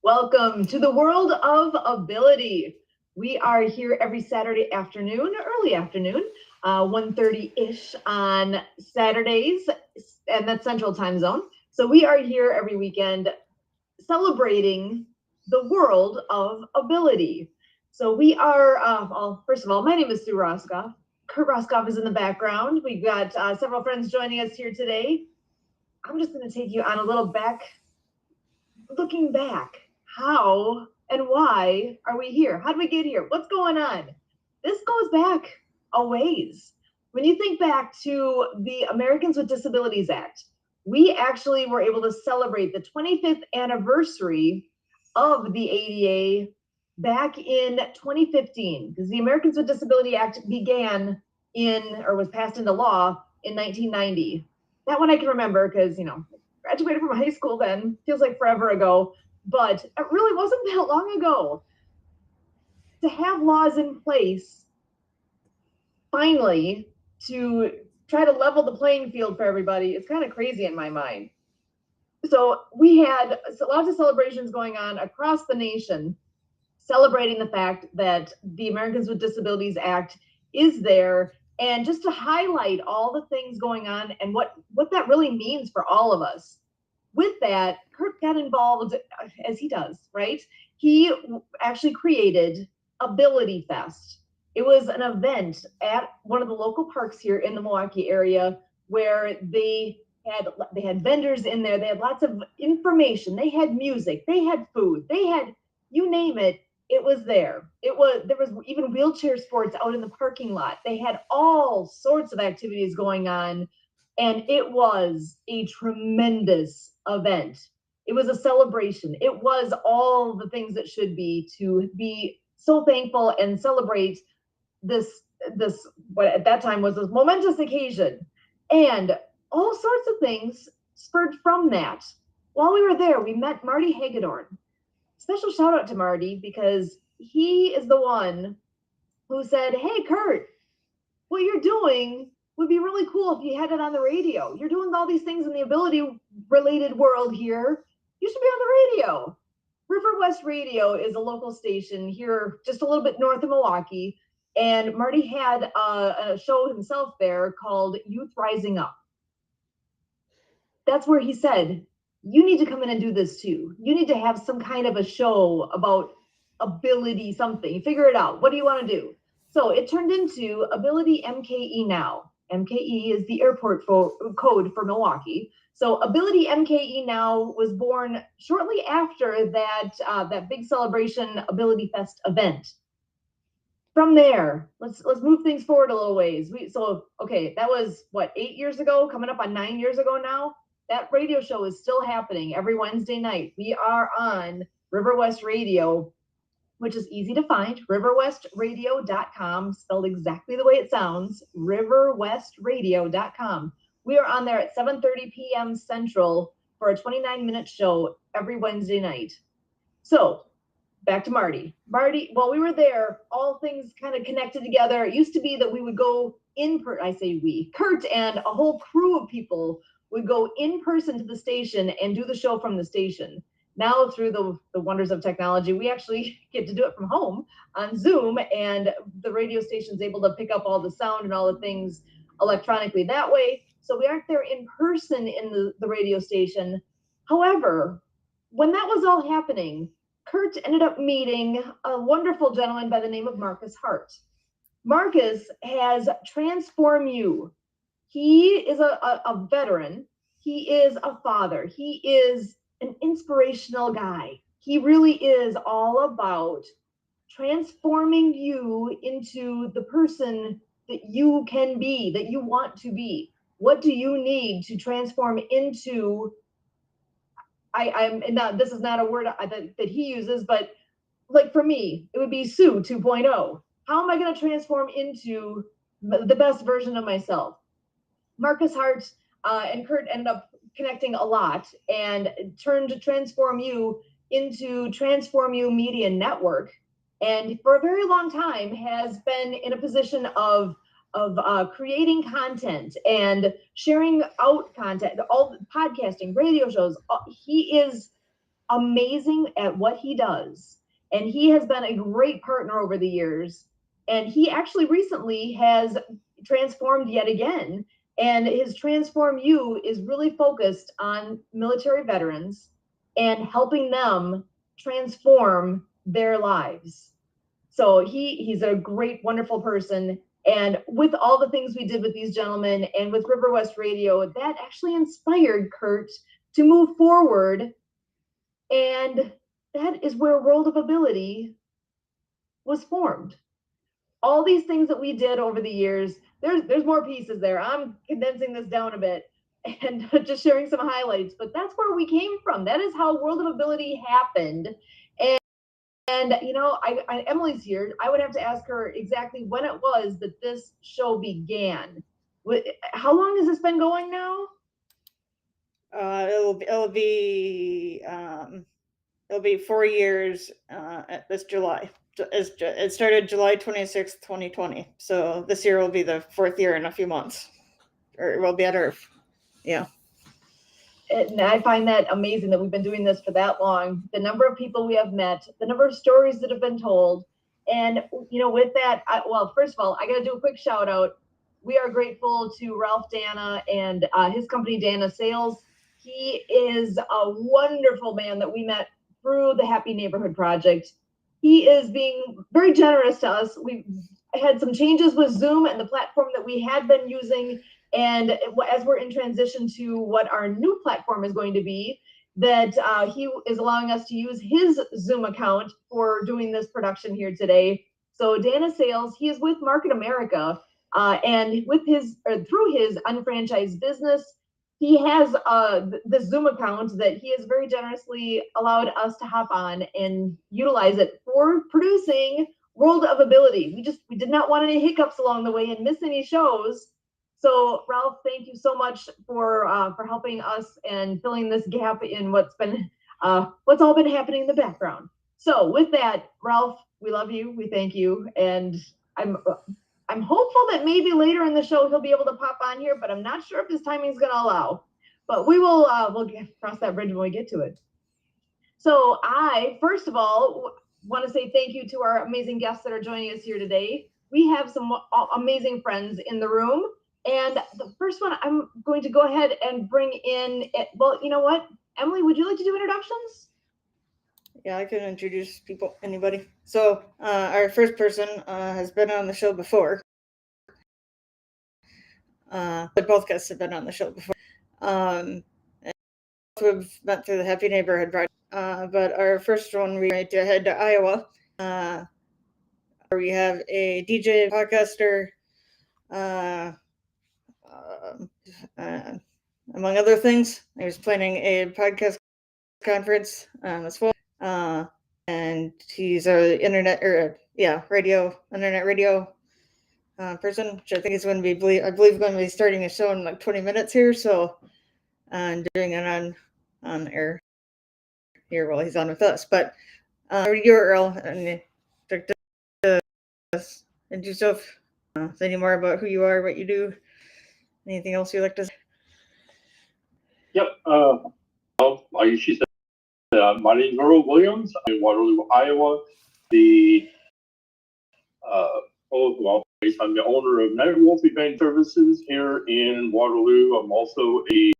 Welcome to the world of ability. We are here every Saturday afternoon, early afternoon, 1:30-ish on Saturdays, and that's Central Time Zone. So we are here every weekend celebrating the world of ability. So we are, first of all, my name is Sue Roskoff. Kurt Roskoff is in the background. We've got several friends joining us here today. I'm just going to take you on a little looking back. How and why are we here? How did we get here? What's going on? This goes back a ways. When you think back to the Americans with Disabilities Act, we actually were able to celebrate the 25th anniversary of the ADA back in 2015, because the Americans with Disability Act was passed into law in 1990. That one I can remember because, graduated from high school then, feels like forever ago, but it really wasn't that long ago. To have laws in place, finally, to try to level the playing field for everybody, is kind of crazy in my mind. So we had lots of celebrations going on across the nation, celebrating the fact that the Americans with Disabilities Act is there, and just to highlight all the things going on and what that really means for all of us. With that, Kurt got involved, as he does, right? He actually created Ability Fest. It was an event at one of the local parks here in the Milwaukee area where they had vendors in there. They had lots of information. They had music. They had food. They had, you name it, it was there. There was even wheelchair sports out in the parking lot. They had all sorts of activities going on, and it was a tremendous event. It was a celebration. It was all the things that should be, to be so thankful and celebrate this what at that time was a momentous occasion. And all sorts of things spurred from that. While we were there, we met Marty Hagedorn. Special shout out to Marty, because he is the one who said, "Hey, Kurt, what you're doing would be really cool if you had it on the radio. You're doing all these things in the ability related world here. You should be on the radio." River West Radio is a local station here just a little bit north of Milwaukee. And Marty had a show himself there called Youth Rising Up. That's where he said, you need to come in and do this too. You need to have some kind of a show about ability something. Figure it out. What do you want to do? So it turned into Ability MKE Now. MKE is the airport code for Milwaukee. So Ability MKE Now was born shortly after that big celebration Ability Fest event. From there, let's move things forward a little ways. That was 8 years ago, coming up on 9 years ago now. That radio show is still happening every Wednesday night. We are on River West Radio, which is easy to find, riverwestradio.com, spelled exactly the way it sounds, riverwestradio.com. We are on there at 7:30 p.m. Central for a 29-minute show every Wednesday night. So back to Marty. While we were there, all things kind of connected together. It used to be that we would go Kurt and a whole crew of people would go in person to the station and do the show from the station. Now, through the wonders of technology, we actually get to do it from home on Zoom, and the radio station's able to pick up all the sound and all the things electronically that way. So we aren't there in person in the radio station. However, when that was all happening, Kurt ended up meeting a wonderful gentleman by the name of Marcus Hart. Marcus has Transform You. He is a veteran. He is a father. He is an inspirational guy. He really is all about transforming you into the person that you can be, that you want to be. What do you need to transform into? This is not a word that he uses, but like for me, it would be Sue 2.0. How am I going to transform into the best version of myself? Marcus Hart and Kurt ended up connecting a lot and turned Transform You into Transform You Media Network. And for a very long time has been in a position of creating content and sharing out content, all podcasting, radio shows. He is amazing at what he does. And he has been a great partner over the years. And he actually recently has transformed yet again. And his Transform You is really focused on military veterans and helping them transform their lives. So he's a great, wonderful person. And with all the things we did with these gentlemen and with River West Radio, that actually inspired Kurt to move forward. And that is where World of Ability was formed. All these things that we did over the years, there's more pieces there. I'm condensing this down a bit and just sharing some highlights, but that's where we came from. That is how World of Ability happened. And you know, Emily's here. I would have to ask her exactly when it was that this show began. How long has this been going now? It'll be 4 years at this July. It started July 26th, 2020. So this year will be the 4th year in a few months, or it will be at Earth. Yeah. And I find that amazing that we've been doing this for that long. The number of people we have met, the number of stories that have been told. And, you know, with that, well, first of all, I got to do a quick shout out. We are grateful to Ralph Dana and his company, Dana Sales. He is a wonderful man that we met through the Happy Neighborhood Project. He is being very generous to us. We had some changes with Zoom and the platform that we had been using. And as we're in transition to what our new platform is going to be, that he is allowing us to use his Zoom account for doing this production here today. So Dana Sales, he is with Market America, and with through his unfranchised business, he has the Zoom account that he has very generously allowed us to hop on and utilize it for producing World of Ability. We did not want any hiccups along the way and miss any shows. So Ralph, thank you so much for helping us and filling this gap in what's all been happening in the background. So with that, Ralph, we love you, we thank you, and I'm hopeful that maybe later in the show he'll be able to pop on here, but I'm not sure if his timing is going to allow. But we'll cross that bridge when we get to it. So I first of all want to say thank you to our amazing guests that are joining us here today. We have some amazing friends in the room. And the first one, I'm going to go ahead and bring in, well, you know what? Emily, would you like to do introductions? Yeah, I can introduce anybody. So our first person has been on the show before. Both guests have been on the show before. And we've met through the Happy Neighborhood Project. But our first one, we went to head to Iowa. Where we have a DJ podcaster, among other things. I was planning a podcast conference as well, and he's a internet radio person, which I think is going to be, I believe, going to be starting a show in like 20 minutes here. So, and doing it on air here while he's on with us. But you're Earl, and and yourself. Say any more about who you are, what you do, anything else you'd like to say? Yep. Like she said, my name is Earl Williams. I'm in Waterloo, Iowa. I'm the owner of Night Multi-Band Services here in Waterloo. I'm also a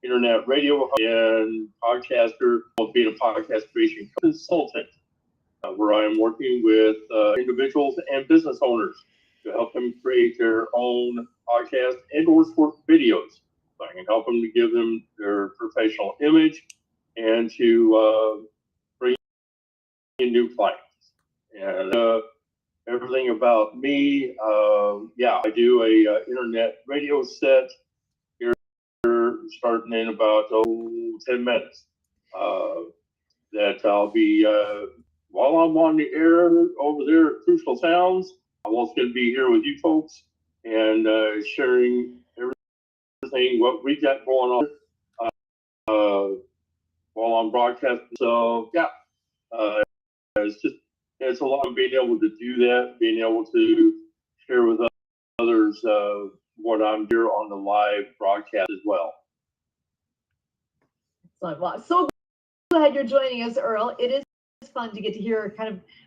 internet radio and podcaster, being a podcast creation consultant, where I am working with individuals and business owners to help them create their own podcast and or short videos. So I can help them to give them their professional image and to bring in new clients. And everything about me, I do a internet radio set here starting in about 10 minutes. That I'll be, while I'm on the air over there at Crucial Sounds, I'm also going to be here with you folks and sharing everything what we got going on while I'm broadcasting. So it's a lot of being able to do that, being able to share with others what I'm here on the live broadcast as well. Well, so glad you're joining us, Earl. It is fun to get to hear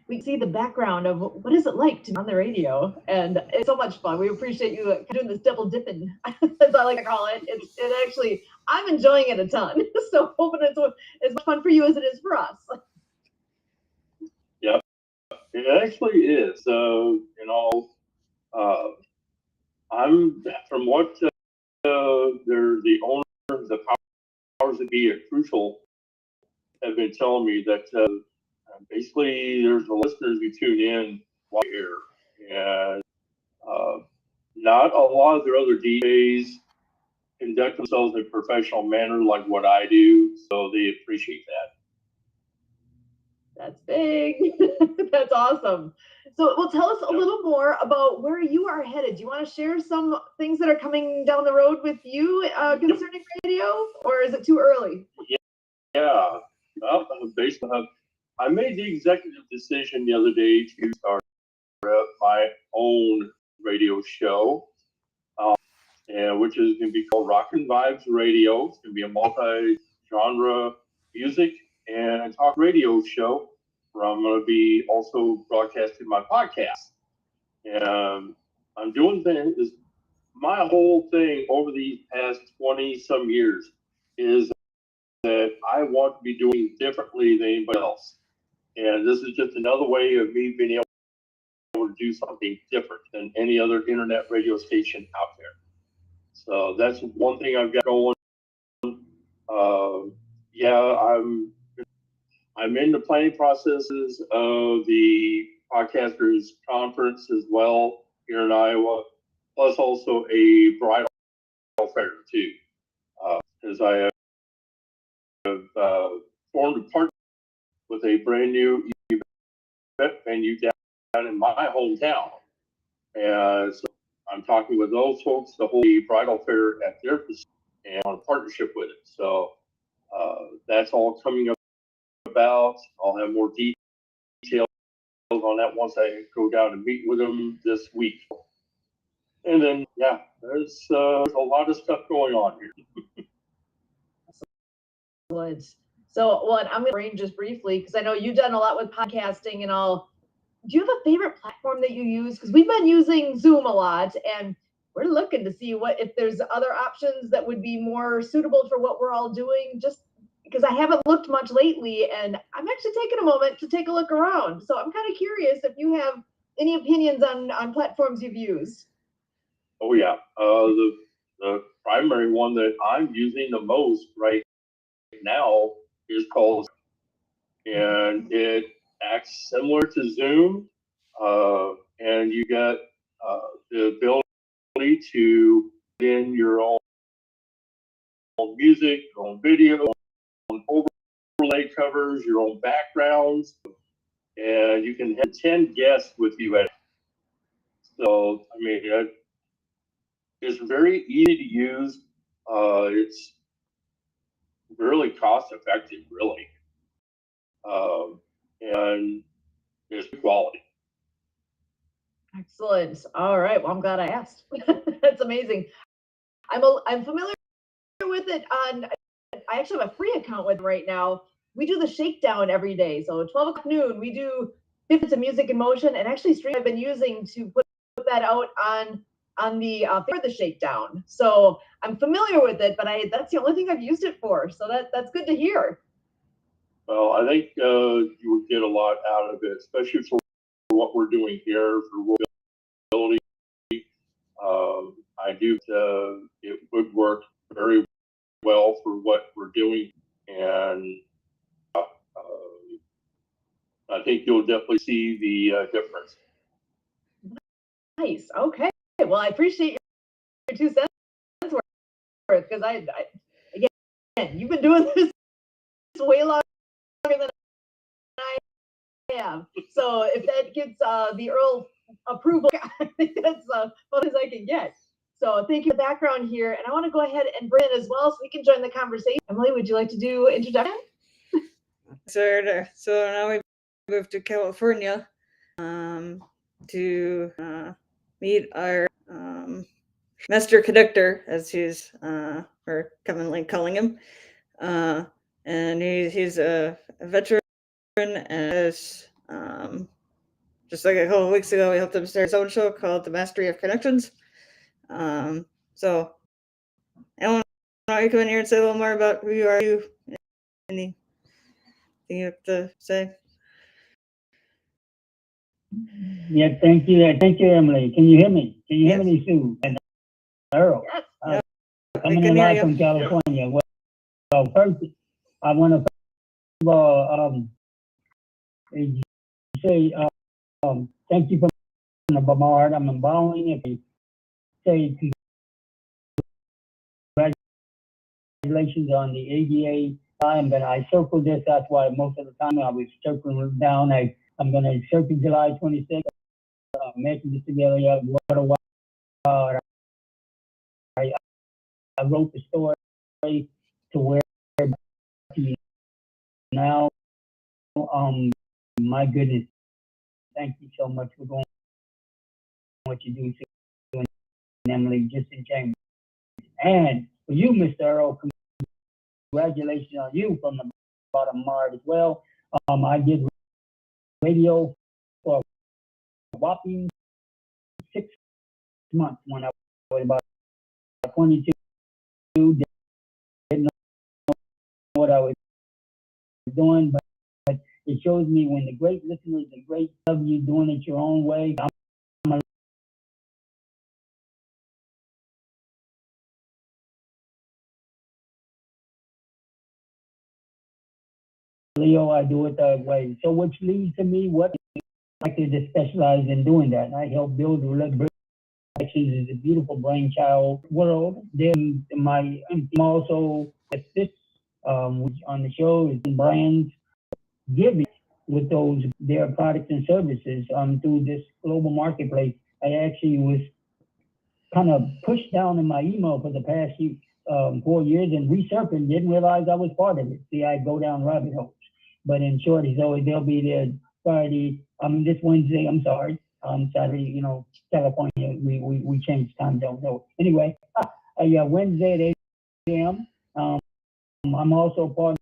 we see the background of what is it like to be on the radio, and it's so much fun. We appreciate you doing this double dipping, as I like to call it. It actually, I'm enjoying it a ton. So hoping it's as much fun for you as it is for us. Yep, it actually is. I'm from what they're the owners, the powers that be at Crucial have been telling me that basically there's the listeners who tune in while here, and not a lot of their other DJs conduct themselves in a professional manner like what I do, so they appreciate that. That's big. That's awesome. So, well, tell us a little more about where you are headed. Do you want to share some things that are coming down the road with you concerning radio, or is it too early? Yeah. Well, I made the executive decision the other day to start my own radio show, and which is going to be called Rockin' Vibes Radio. It's going to be a multi-genre music and talk radio show where I'm going to be also broadcasting my podcast. And I'm doing things. My whole thing over these past 20 some years is that I want to be doing differently than anybody else. And this is just another way of me being able to do something different than any other internet radio station out there. So that's one thing I've got going. I'm in the planning processes of the podcasters conference as well here in Iowa, plus also a bridal fair too, because I have formed a partnership with a brand new event venue down in my hometown, and so I'm talking with those folks to hold a bridal fair at their facility and on a partnership with it. So that's all coming up about. I'll have more details on that once I go down and meet with them this week. And then, yeah, there's a lot of stuff going on here. Excellent. So, well, I'm going to brain just briefly because I know you've done a lot with podcasting and all. Do you have a favorite platform that you use? Because we've been using Zoom a lot, and we're looking to see if there's other options that would be more suitable for what we're all doing. Just because I haven't looked much lately, and I'm actually taking a moment to take a look around. So I'm kind of curious if you have any opinions on platforms you've used. Oh yeah, the primary one that I'm using the most right now is called, and it acts similar to Zoom, and you get the ability to put in your own music, your own video, your own overlay covers, your own backgrounds, and you can have 10 guests with you at it. So, I mean, it's very easy to use. It's really cost effective, really. And it's quality. Excellent. All right. Well, I'm glad I asked. That's amazing. I'm familiar with it I actually have a free account with right now. We do the shakedown every day. So 12 o'clock noon, we do 50 minutes of music in motion, and actually stream I've been using to put that out on the for the shakedown. So I'm familiar with it, but that's the only thing I've used it for. So that's good to hear. Well, I think you would get a lot out of it, especially for what we're doing here for mobility. I do. It would work very well for what we're doing, and I think you'll definitely see the difference. Nice. Okay. Well, I appreciate your 2 cents worth because again, you've been doing this way longer than I have. So if that gets the Earl approval, I think that's what as I can get. So thank you for the background here. And I want to go ahead and bring in as well so we can join the conversation. Emily, would you like to do introduction? So now we moved to California to meet our master conductor, as he's or commonly calling him. and he's a veteran, and just like a couple of weeks ago, we helped him start his own show called The Mastery of Connections. So Alan, why don't you come in here and say a little more about who you are, anything you have to say? Yeah, thank you, Emily. Can you hear me? Can you hear me, Sue and Earl? Yes. Coming can in hear live you. from California. Well, first, I want to first of all say thank you from the heart. I'm borrowing it. Say congratulations on the ADA time, but I circled this. That's why most of the time I was circling down. I'm going to circle July 26th. American Disabilities Act. What a while. I wrote the story to where now. My goodness, thank you so much for doing what you do, Sue and Emily, just in James. And for you, Mr. Earl, congratulations on you from the bottom of my heart as well. I did radio for a whopping 6 months when I was about 22. Didn't know what I was doing, but it shows me when the great listeners and great love you doing it your own way. I'm a Leo, I do it that way. So which leads to me what I like to just specialize in doing that. And I help build Reservations is a beautiful brainchild world. Then I'm also assist on the show is brands giving with those their products and services through this global marketplace. I actually was kind of pushed down in my email for the past 4 years and resurfaced, didn't realize I was part of it. See, I go down rabbit holes. But in short, they'll be there Friday, this Wednesday, I'm sorry, Saturday, California, we changed time zone. So anyway, Wednesday at 8 a.m. I'm also part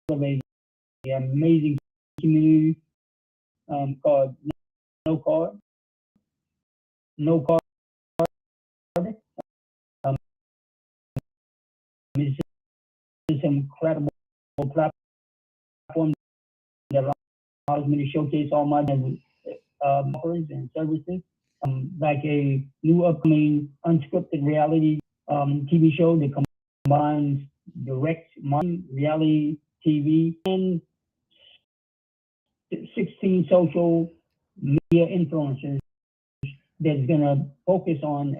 of a amazing community called No Card. No Card. It's just an incredible platform that allows me to showcase all my offers and services. Like a new upcoming unscripted reality TV show that combines direct marketing, reality TV, and 16 social media influencers that's going to focus on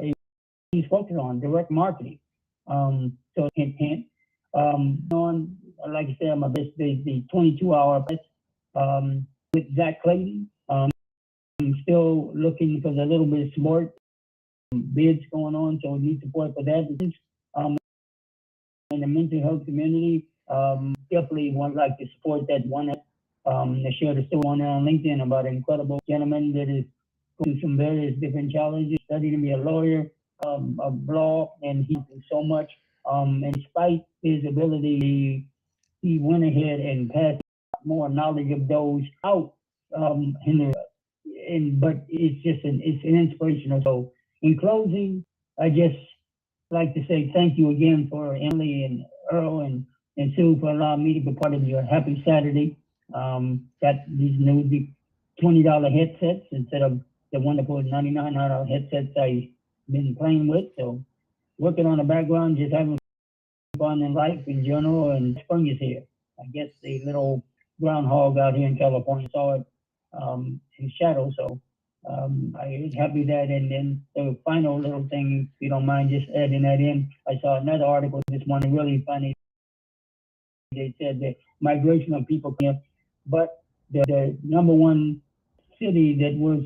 direct marketing. So hint, hint. Like I said, I'm the 22-hour with Zach Clayton. I'm still looking for the little bit of support, bids going on, so we need support for that. In the mental health community, definitely like to support that one. I shared a story on LinkedIn about an incredible gentleman that is going through some various different challenges, studying to be a lawyer, of law, and he did so much. And despite his ability, he went ahead and passed more knowledge of those out. But it's an inspirational. So in closing, I just like to say thank you again for Emily and Earl and Sue for allowing me to be part of your happy Saturday. Got these new $20 headsets instead of the wonderful $99 headsets I've been playing with. So working on the background, just having fun in life in general, and spring is here. I guess the little groundhog out here in California saw it in shadow. So I was happy that. And then the final little thing, if you don't mind just adding that in, I saw another article this morning, really funny. They said the migration of people here, but the number one city that was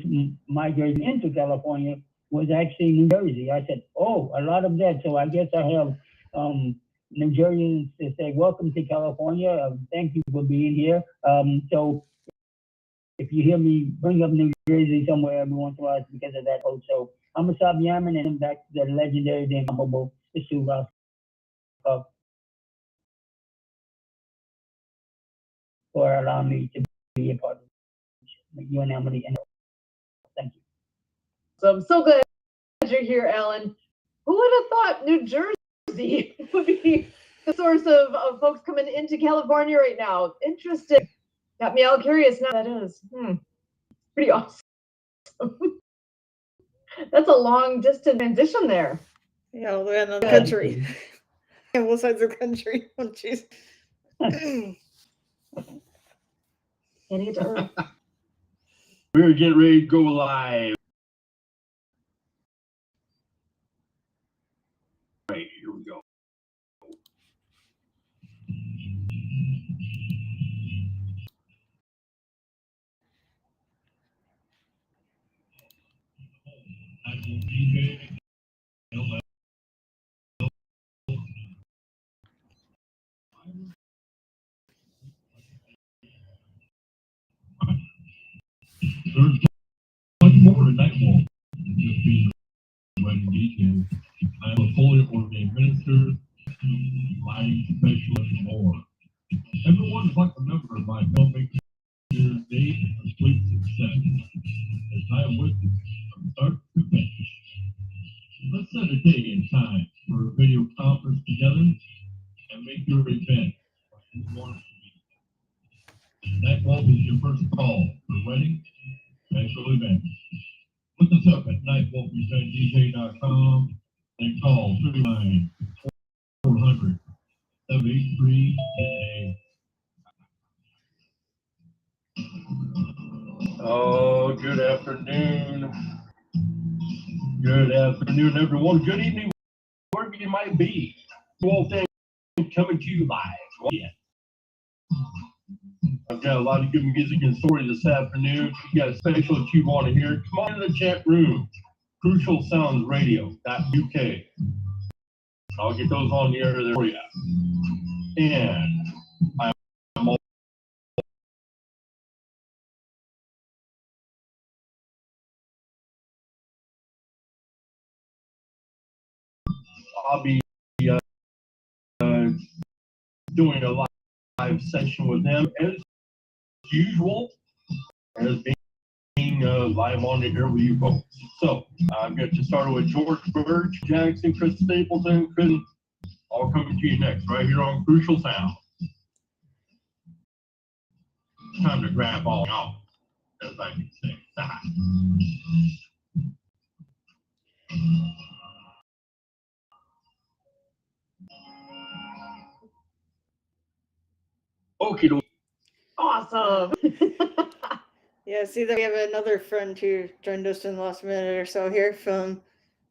migrating into California was actually New Jersey. I said, oh, a lot of that. So I guess I have New Jerseyans to say, welcome to California. Thank you for being here. So if you hear me bring up New Jersey somewhere every once in a while, it's because of that host. So I'm a Saab Yaman, and back to the legendary, the incomparable Sue Ross. for allowing me to be a part of you and Emily. And thank you. So I'm so glad you're here, Alan. Who would have thought New Jersey would be the source of folks coming into California right now? Interesting. Got me all curious now. That is pretty awesome. That's a long distance transition there. Yeah, all the way in the country. Both sides of the country. Oh, jeez. Getting to Earth. We're getting ready to go live. Right, here we go. There's much more to Nightwalk than just being writing details. I'm a fully ordained minister, lighting specialist, and more. Everyone is like a member of my filmmaking day and complete success as I am with you from start to finish. Let's set a day and time for a video conference together and make your event what you want it to be. Nightwalk is your first call for wedding, special events. Look us up at nightwalkeventdj.com and call 39-400-783 today. Oh, good afternoon. Good afternoon, everyone. Good evening, wherever you might be. Well, thank you coming to you live. Well, yeah. I've got a lot of good music and story this afternoon. If you got a special that you want to hear, come on in the chat room. crucialsoundsradio.uk. I'll get those on the air there for you. And I'll be doing a live session with them as usual, as being live on the air with you folks. So I'm going to start with George Birch, Jackson, Chris Stapleton, Chris, all coming to you next, right here on Crucial Sound. It's time to grab all out, as I can say. Okay. Awesome. Yeah, see that we have another friend who joined us in the last minute or so here from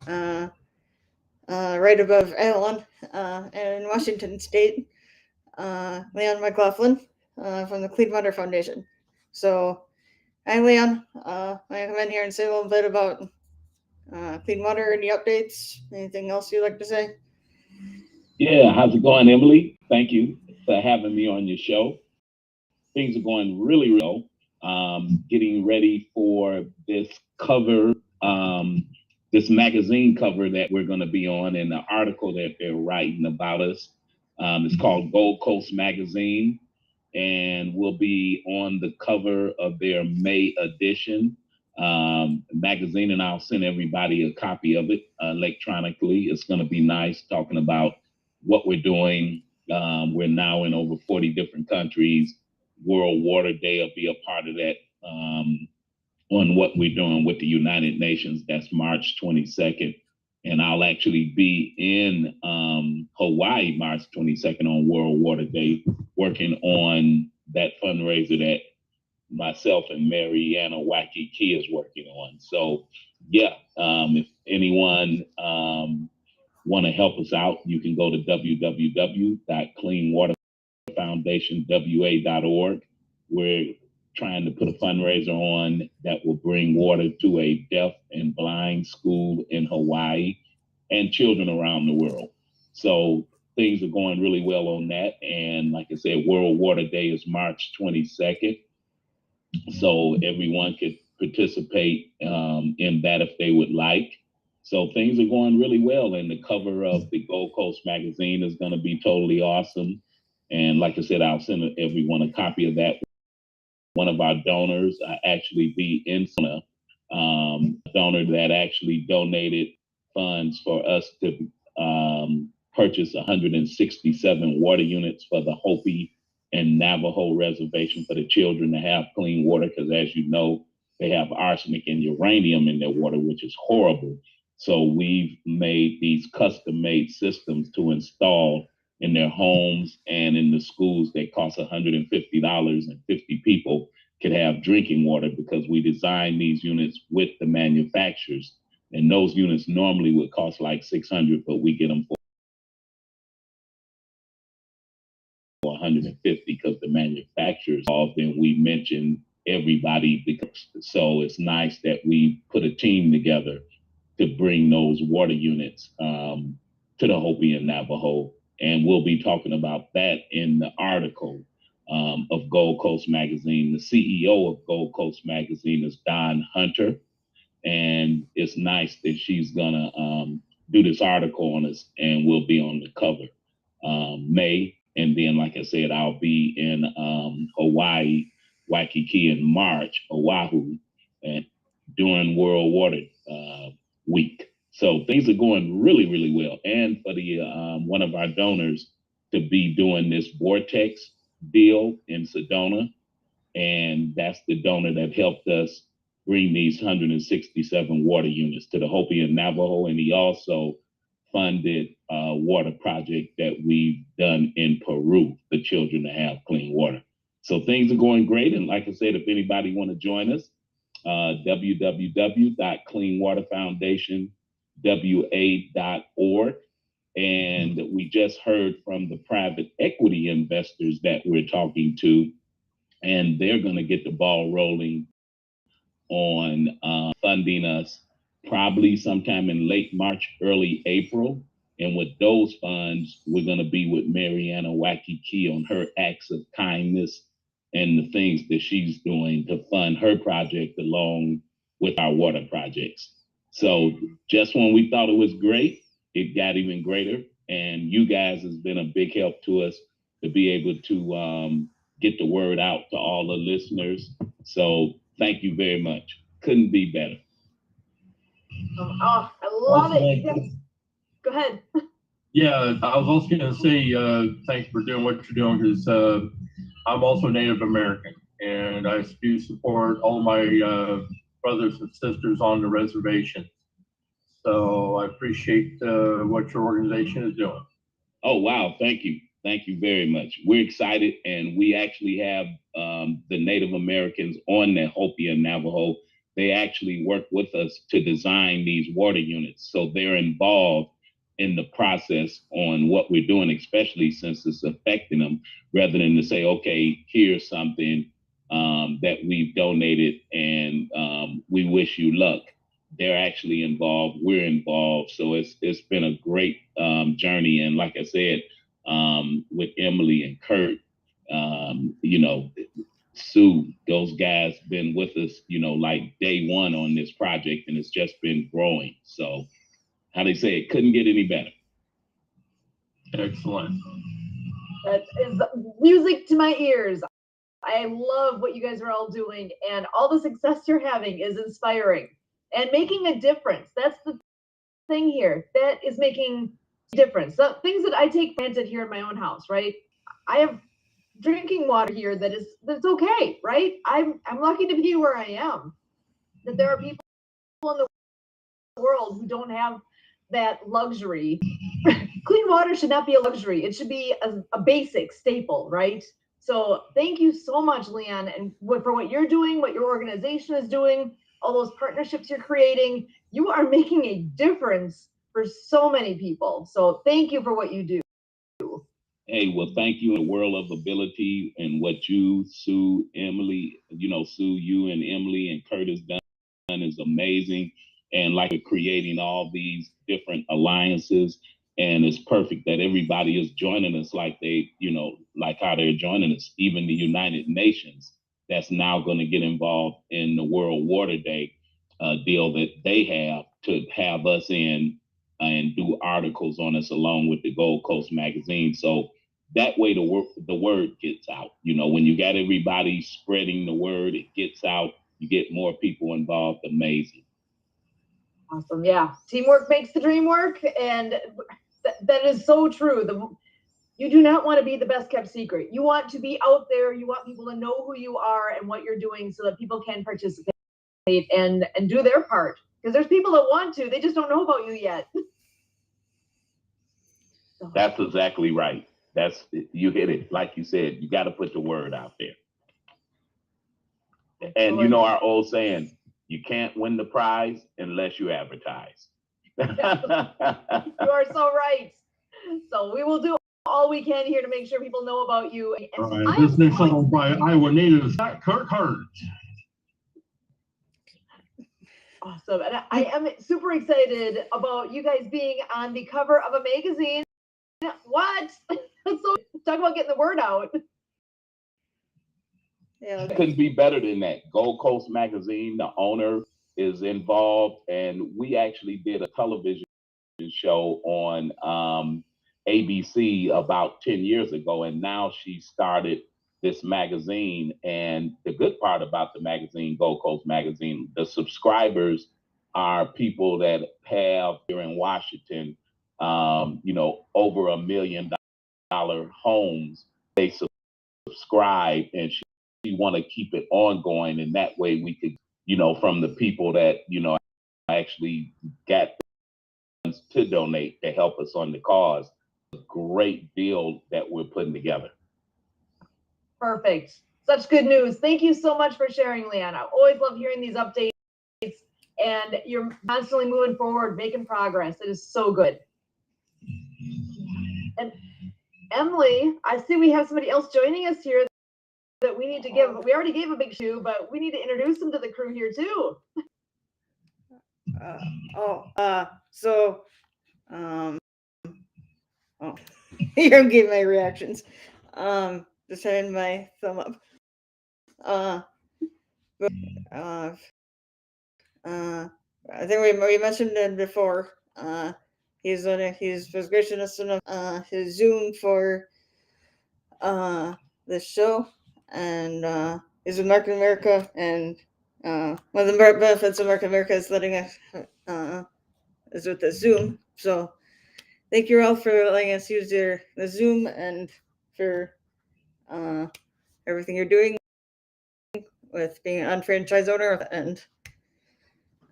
right above Alan in Washington State, Leon McLaughlin from the Clean Water Foundation. So, hi Leon, I come in here and say a little bit about clean water, any updates, anything else you'd like to say? Yeah, how's it going, Emily? Thank you for having me on your show. Things are going really well. Getting ready for this cover, this magazine cover that we're going to be on, and the article that they're writing about us. It's called Gold Coast Magazine, and we'll be on the cover of their May edition magazine, and I'll send everybody a copy of it electronically. It's going to be nice talking about what we're doing. We're now in over 40 different countries. World Water Day will be a part of that on what we're doing with the United Nations. That's March 22nd. And I'll actually be in Hawaii March 22nd on World Water Day, working on that fundraiser that myself and Mariana Waikiki is working on. So yeah, if anyone want to help us out, you can go to www.cleanwaterfoundationwa.org. We're trying to put a fundraiser on that will bring water to a deaf and blind school in Hawaii and children around the world. So things are going really well on that. And like I said, World Water Day is March 22nd. So everyone could participate in that if they would like. So things are going really well. And the cover of the Gold Coast magazine is going to be totally awesome. And like I said, I'll send everyone a copy of that. One of our donors actually be in a donor that actually donated funds for us to purchase 167 water units for the Hopi and Navajo reservation for the children to have clean water, because as you know, they have arsenic and uranium in their water, which is horrible. So we've made these custom-made systems to install in their homes and in the schools. They cost $150, and 50 people could have drinking water, because we designed these units with the manufacturers. And those units normally would cost like $600, but we get them for $150 because the manufacturers involved, and we mentioned everybody, because so it's nice that we put a team together to bring those water units to the Hopi and Navajo. And we'll be talking about that in the article of Gold Coast Magazine. The CEO of Gold Coast Magazine is Don Hunter. And it's nice that she's gonna do this article on us, and we'll be on the cover May. And then, like I said, I'll be in Hawaii, Waikiki in March, Oahu, and during World Water Week. So things are going really, really well. And for the one of our donors to be doing this Vortex deal in Sedona, and that's the donor that helped us bring these 167 water units to the Hopi and Navajo. And he also funded a water project that we've done in Peru for children to have clean water. So things are going great. And like I said, if anybody want to join us, www.cleanwaterfoundationwa.org. And we just heard from the private equity investors that we're talking to, and they're going to get the ball rolling on funding us probably sometime in late March, early April. And with those funds, we're going to be with Mariana Waikiki on her acts of kindness and the things that she's doing to fund her project along with our water projects. So just when we thought it was great, it got even greater. And you guys has been a big help to us to be able to get the word out to all the listeners. So thank you very much. Couldn't be better. Oh, I love it. Yes. Go ahead. Yeah, I was also going to say thanks for doing what you're doing, because I'm also Native American, and I do support all my brothers and sisters on the reservation. So I appreciate what your organization is doing. Oh, wow. Thank you. Thank you very much. We're excited, and we actually have the Native Americans on the Hopi and Navajo. They actually work with us to design these water units. So they're involved in the process on what we're doing, especially since it's affecting them, rather than to say, okay, here's something that we've donated and we wish you luck. They're actually involved. We're involved. So it's been a great journey. And like I said, with Emily and Kurt, Sue, those guys been with us, like day one on this project, and it's just been growing. So how they say, it couldn't get any better. Excellent. That is music to my ears. I love what you guys are all doing, and all the success you're having is inspiring and making a difference. That's the thing here. That is making a difference. So things that I take for granted here in my own house, right? I have drinking water here that's okay, right? I'm lucky to be where I am. That there are people in the world who don't have that luxury. Clean water should not be a luxury. It should be a basic staple, right? So thank you so much, Leon, and for what you're doing, what your organization is doing, all those partnerships you're creating. You are making a difference for so many people. So thank you for what you do. Hey, well, thank you. In the world of ability, and what you, Sue, Emily, Sue, you and Emily and Curtis done is amazing. And like creating all these different alliances, and it's perfect that everybody is joining us like they, like how they're joining us. Even the United Nations, that's now going to get involved in the World Water Day deal that they have to have us in and do articles on us along with the Gold Coast Magazine. So that way the word gets out. You know, when you got everybody spreading the word, it gets out. You get more people involved. Amazing. Awesome. Yeah. Teamwork makes the dream work. And that is so true. You do not want to be the best kept secret. You want to be out there. You want people to know who you are and what you're doing so that people can participate and do their part. Because there's people that want to, they just don't know about you yet. That's exactly right. You hit it. Like you said, you got to put the word out there. And you know our old saying, you can't win the prize unless you advertise. You are so right. So we will do all we can here to make sure people know about you. All right, this next song by Iowa native Kirk Hart. Awesome. And I am super excited about you guys being on the cover of a magazine. What? So talk about getting the word out. Yeah. It couldn't be better than that. Gold Coast Magazine, the owner is involved, and we actually did a television show on ABC about 10 years ago, and now she started this magazine. And the good part about the magazine, Gold Coast Magazine, the subscribers are people that have here in Washington, you know, over $1 million homes. They subscribe, and she want to keep it ongoing, and that way we could, you know, from the people that, you know, actually got to donate to help us on the cause. A great deal that we're putting together. Perfect. Such good news. Thank you so much for sharing, Leanne. I always love hearing these updates, and you're constantly moving forward, making progress. It is so good. And Emily, I see we have somebody else joining us here that we need to give. We already gave a big shoe, but we need to introduce them to the crew here too. You're giving my reactions. Just having my thumb up. I think we mentioned it before. He was gracious enough his Zoom for this show, and he's with Market America, and one of the benefits of Market America is letting us is with the Zoom. So thank you all for letting us use the Zoom and for everything you're doing with being an unfranchised owner and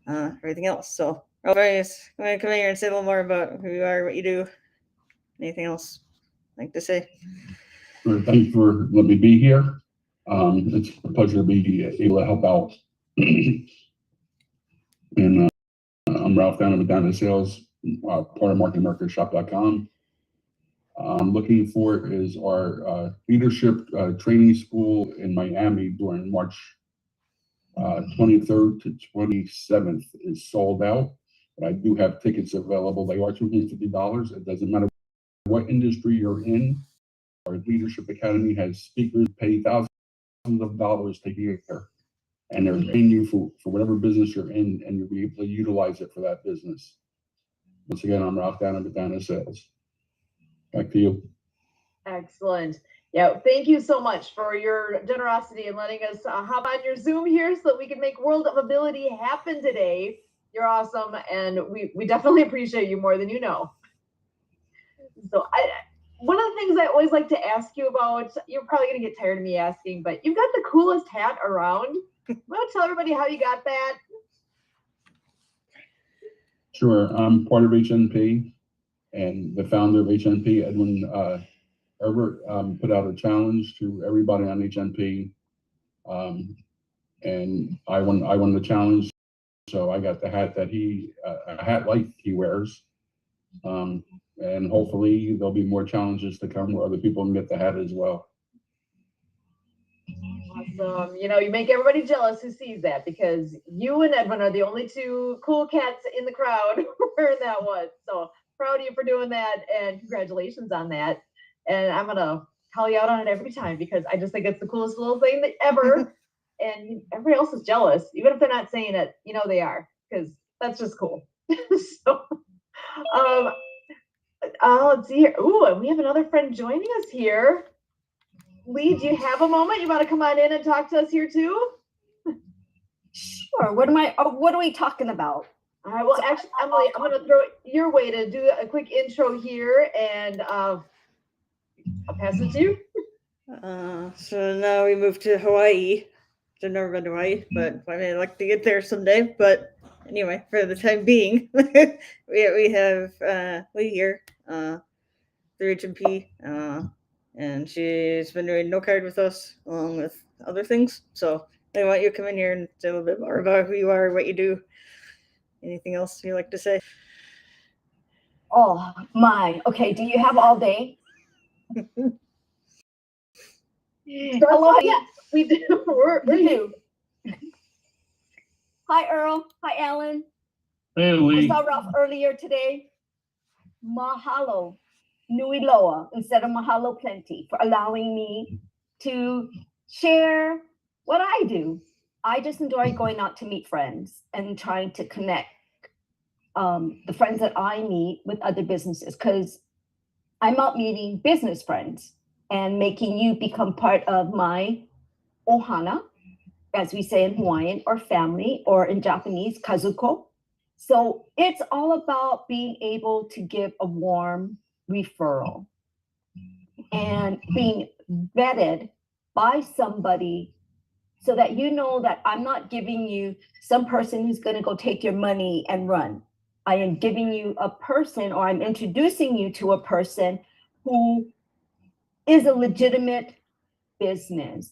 everything else. So come in here and say a little more about who you are, what you do. Anything else you'd like to say? Thank you for letting me be here. It's a pleasure to be able to help out. And I'm Ralph Down with Down Sales, part of marketamericaShop.com. I'm looking for is our leadership training school in Miami during March 23rd to 27th is sold out, but I do have tickets available. They are $250. It doesn't matter what industry you're in. Our Leadership Academy has speakers pay thousands of dollars to hear, and they're paying you for whatever business you're in, and you'll be able to utilize it for that business. Once again, I'm Ralph Downer with Downer Sales. Back to you. Excellent. Yeah, thank you so much for your generosity and letting us hop on your Zoom here so that we can make World of Ability happen today. You're awesome, and we definitely appreciate you more than you know. So one of the things I always like to ask you about, you're probably going to get tired of me asking, but you've got the coolest hat around. Want to tell everybody how you got that? Sure. I'm part of HNP, and the founder of HNP, Edwin Herbert, put out a challenge to everybody on HNP, and I won the challenge. So I got the hat that a hat like he wears, and hopefully there'll be more challenges to come where other people can get the hat as well. Awesome. You know, you make everybody jealous who sees that, because you and Edwin are the only two cool cats in the crowd wearing that one. So proud of you for doing that, and congratulations on that. And I'm going to call you out on it every time, because I just think it's the coolest little thing that ever. And everybody else is jealous, even if they're not saying it, you know they are, because that's just cool. So Let's see here. Ooh, and we have another friend joining us here. Lee, do you have a moment? You want to come on in and talk to us here too? Sure. What are we talking about? All right. Well, actually, Emily, I'm going to throw it your way to do a quick intro here, and I'll pass it to you. So now we moved to Hawaii. I've never been to Hawaii, but I mean, I'd like to get there someday. But anyway, for the time being, we have Lee here through HMP, and she's been doing no card with us along with other things. So I want you to come in here and say a little bit more about who you are, what you do. Anything else you like to say? Oh my. Okay. Do you have all day? Hello. Yes, we do. You do. Hi, Earl. Hi, Alan. Hey, I Lee. saw Ralph earlier today. Mahalo, nui loa, instead of mahalo plenty, for allowing me to share what I do. I just enjoy going out to meet friends and trying to connect the friends that I meet with other businesses, because I'm out meeting business friends and making you become part of my ohana, as we say in Hawaiian, or family, or in Japanese, kazuko. So it's all about being able to give a warm referral and being vetted by somebody so that you know that I'm not giving you some person who's going to go take your money and run. I am giving you a person, or I'm introducing you to a person who is a legitimate business.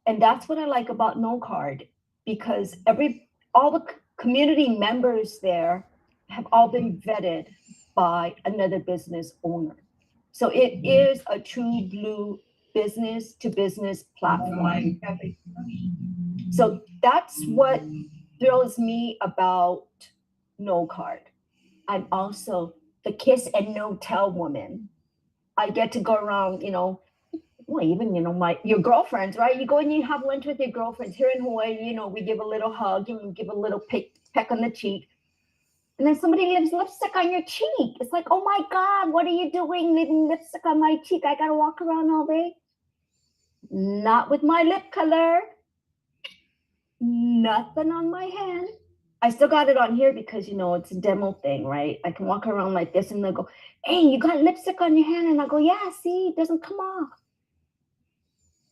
And that's what I like about No Card, because all the community members there have all been vetted by another business owner. So it is a true blue business to business platform. So that's what thrills me about No Card. I'm also the kiss and no tell woman. I get to go around, well, even, your girlfriends, right? You go and you have lunch with your girlfriends. Here in Hawaii, we give a little hug and we give a little peck on the cheek. And then somebody leaves lipstick on your cheek. It's like, oh my God, what are you doing leaving lipstick on my cheek? I got to walk around all day. Not with my lip color. Nothing on my hand. I still got it on here because, it's a demo thing, right? I can walk around like this and they'll go, hey, you got lipstick on your hand? And I go, yeah, see, it doesn't come off.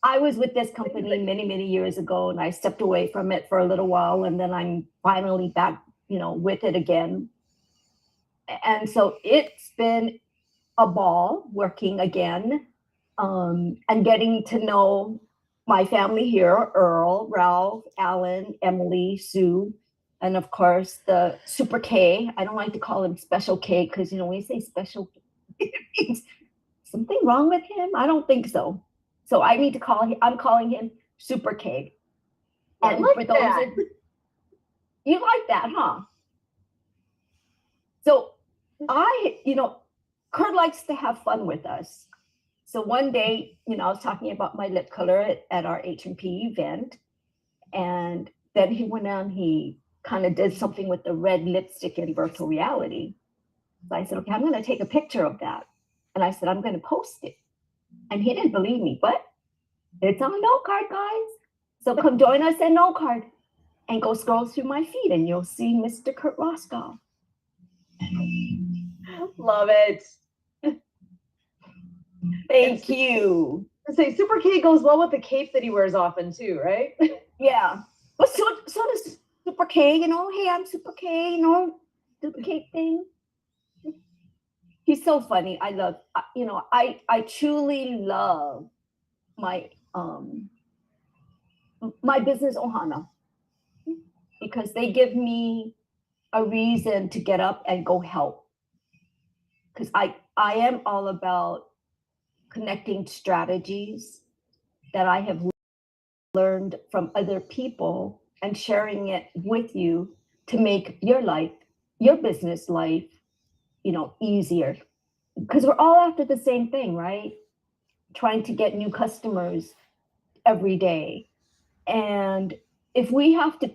I was with this company many, many years ago, and I stepped away from it for a little while, and then I'm finally back, with it again. And so it's been a ball working again, and getting to know my family here, Earl, Ralph, Alan, Emily, Sue, and of course the Super K. I don't like to call him Special K because, when you say special, it means something wrong with him. I don't think so. So I'm calling him Super K. I like that. You like that, huh? So Kurt likes to have fun with us. So one day, I was talking about my lip color at our H&P event. And then he went on, he kind of did something with the red lipstick in virtual reality. So I said, okay, I'm going to take a picture of that. And I said, I'm going to post it. And he didn't believe me, but it's on No Card, guys. So come join us at No Card and go scroll through my feed and you'll see Mr. Kurt Roscoe. Love it. Thank you. Say Super K goes well with the cape that he wears often too, right? Yeah. But so does Super K, hey, I'm Super K, Super K thing. He's so funny. I love, I truly love my my business ohana, because they give me a reason to get up and go help. Because I am all about connecting strategies that I have learned from other people and sharing it with you to make your life, your business life, easier. Because we're all after the same thing, right? Trying to get new customers every day. And if we have to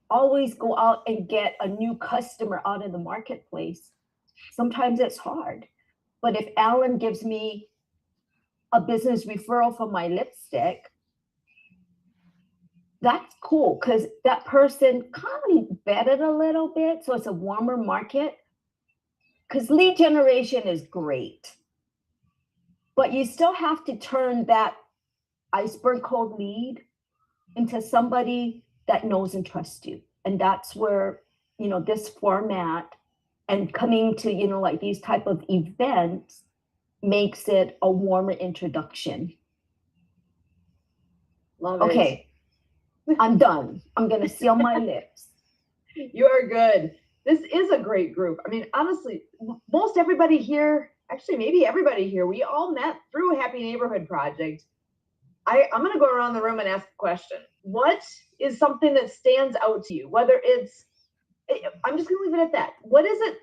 always go out and get a new customer out in the marketplace, sometimes it's hard. But if Alan gives me a business referral for my lipstick, that's cool because that person kind of vetted a little bit. So it's a warmer market. Because lead generation is great. But you still have to turn that iceberg cold lead into somebody that knows and trusts you. And that's where, you know, this format and coming to, you know, like these type of events makes it a warmer introduction. Love it. Okay, I'm done. I'm going to seal my lips. You are good. This is a great group. I mean, honestly, most everybody here, actually, maybe everybody here, we all met through a Happy Neighborhood Project. I'm going to go around the room and ask a question. What is something that stands out to you? Whether it's, I'm just going to leave it at that. What is it?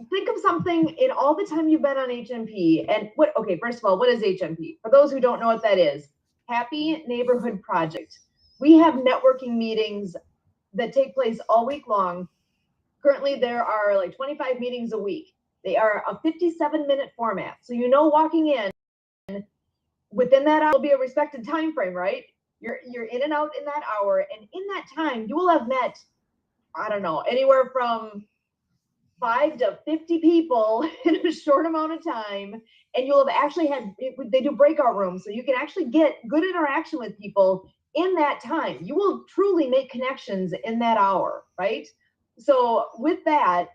Think of something in all the time you've been on HNP. And what, okay, first of all, what is HNP? For those who don't know what that is, Happy Neighborhood Project. We have networking meetings that take place all week long. Currently, there are like 25 meetings a week. They are a 57-minute format. So, you know, walking in, within that hour will be a respected time frame, right? You're in and out in that hour. And in that time, you will have met, I don't know, anywhere from 5 to 50 people in a short amount of time. And you'll have actually had, they do breakout rooms. So you can actually get good interaction with people in that time. You will truly make connections in that hour, right? So with that,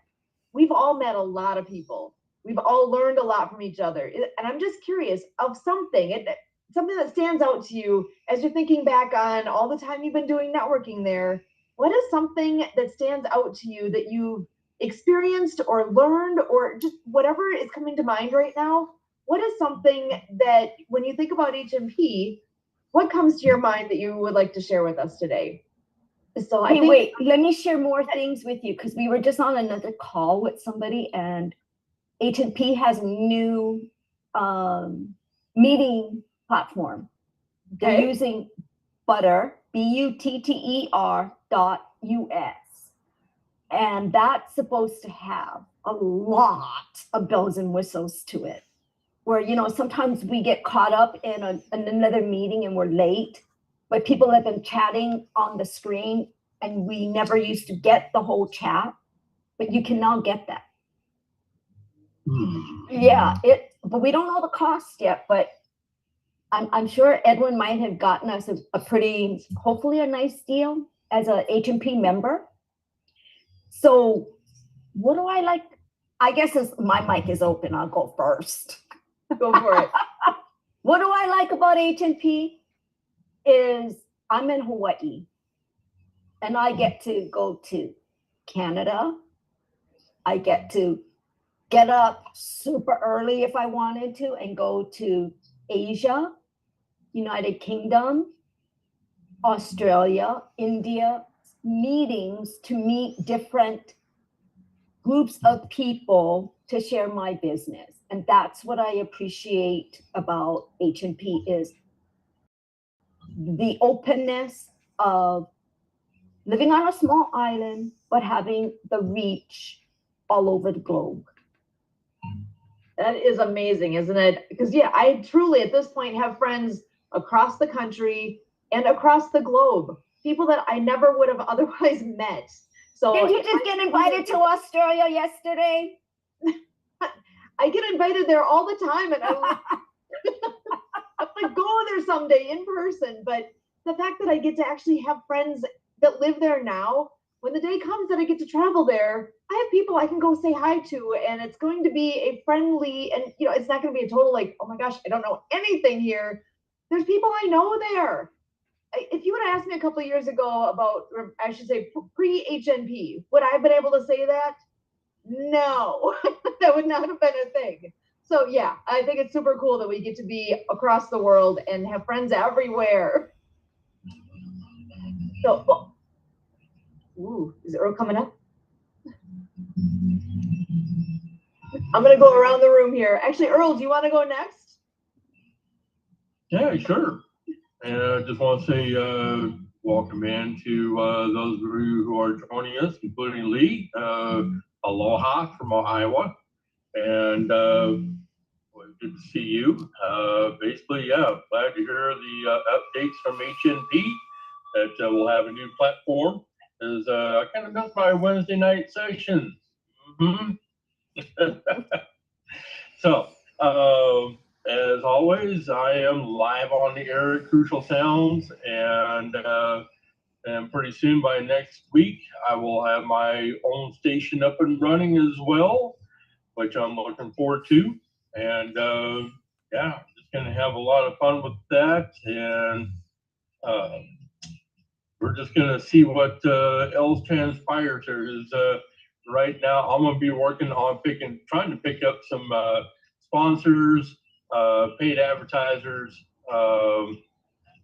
we've all met a lot of people. We've all learned a lot from each other. And I'm just curious of something that stands out to you as you're thinking back on all the time you've been doing networking there. What is something that stands out to you that you've experienced or learned or just whatever is coming to mind right now? What is something that when you think about HMP, what comes to your mind that you would like to share with us today? So Hey, wait, let me share more things with you because we were just on another call with somebody and H&P has a new meeting platform. They're using Butter, BUTTER.US. And that's supposed to have a lot of bells and whistles to it. Where, you know, sometimes we get caught up in another meeting and we're late, but people have been chatting on the screen and we never used to get the whole chat, but you can now get that. Yeah, but we don't know the cost yet, but I'm sure Edwin might have gotten us a pretty, hopefully a nice deal as a HMP member. So what do I like? I guess my mic is open, I'll go first. Go for it. What do I like about HMP is I'm in Hawaii and I get to go to Canada. I get to get up super early if I wanted to and go to Asia, United Kingdom, Australia, India, meetings to meet different groups of people to share my business. And that's what I appreciate about HMP is the openness of living on a small island, but having the reach all over the globe. That is amazing, isn't it? Because yeah, I truly at this point have friends across the country and across the globe, people that I never would have otherwise met. So did you just get invited to Australia yesterday? I get invited there all the time, and I'm like, go there someday in person. But the fact that I get to actually have friends that live there now, when the day comes that I get to travel there, I have people I can go say hi to, and it's going to be a friendly, and it's not going to be a total like, oh my gosh, I don't know anything here. There's people I know there. If you would have asked me a couple of years ago about, or I should say pre-HNP, would I have been able to say that? No, that would not have been a thing. So yeah, I think it's super cool that we get to be across the world and have friends everywhere. So, ooh, is Earl coming up? I'm gonna go around the room here. Actually, Earl, do you want to go next? Yeah, sure. And I just want to say welcome in to those of you who are joining us, including Lee. Aloha from Iowa. And good to see you. Basically, yeah, glad to hear the updates from HNP that we'll have a new platform. Because I kind of missed my Wednesday night session. So, as always, I am live on the air at Crucial Sounds, and pretty soon by next week, I will have my own station up and running as well, which I'm looking forward to. And yeah, just going to have a lot of fun with that. And we're just going to see what else transpires here. Right now, I'm going to be working on trying to pick up some sponsors, paid advertisers,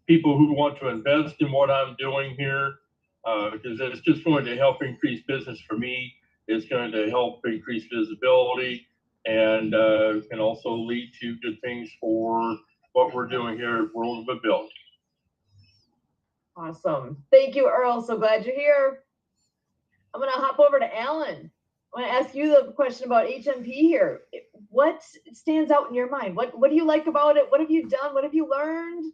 people who want to invest in what I'm doing here, because it's just going to help increase business for me. It's going to help increase visibility, and can also lead to good things for what we're doing here at World of Ability. Awesome. Thank you, Earl. So glad you're here. I'm going to hop over to Alan. I want to ask you the question about HMP here. What stands out in your mind? What do you like about it? What have you done? What have you learned?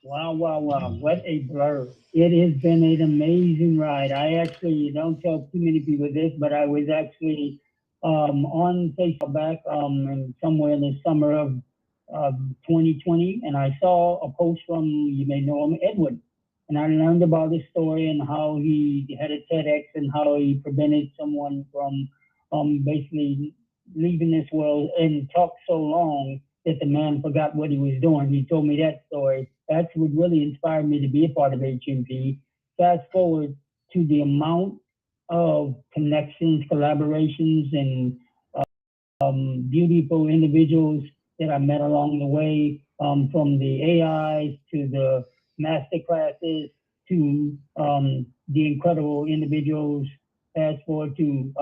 Wow, wow, wow. What a blur. It has been an amazing ride. I actually don't tell too many people this, but I was actually on Facebook back and somewhere in the summer of 2020, and I saw a post from, you may know him, Edward. And I learned about his story and how he had a TEDx and how he prevented someone from basically leaving this world, and talked so long that the man forgot what he was doing. He told me that story. That's what really inspired me to be a part of HMP. Fast forward to the amount of connections, collaborations, and beautiful individuals that I met along the way, from the AIs to the master classes to the incredible individuals. Fast forward to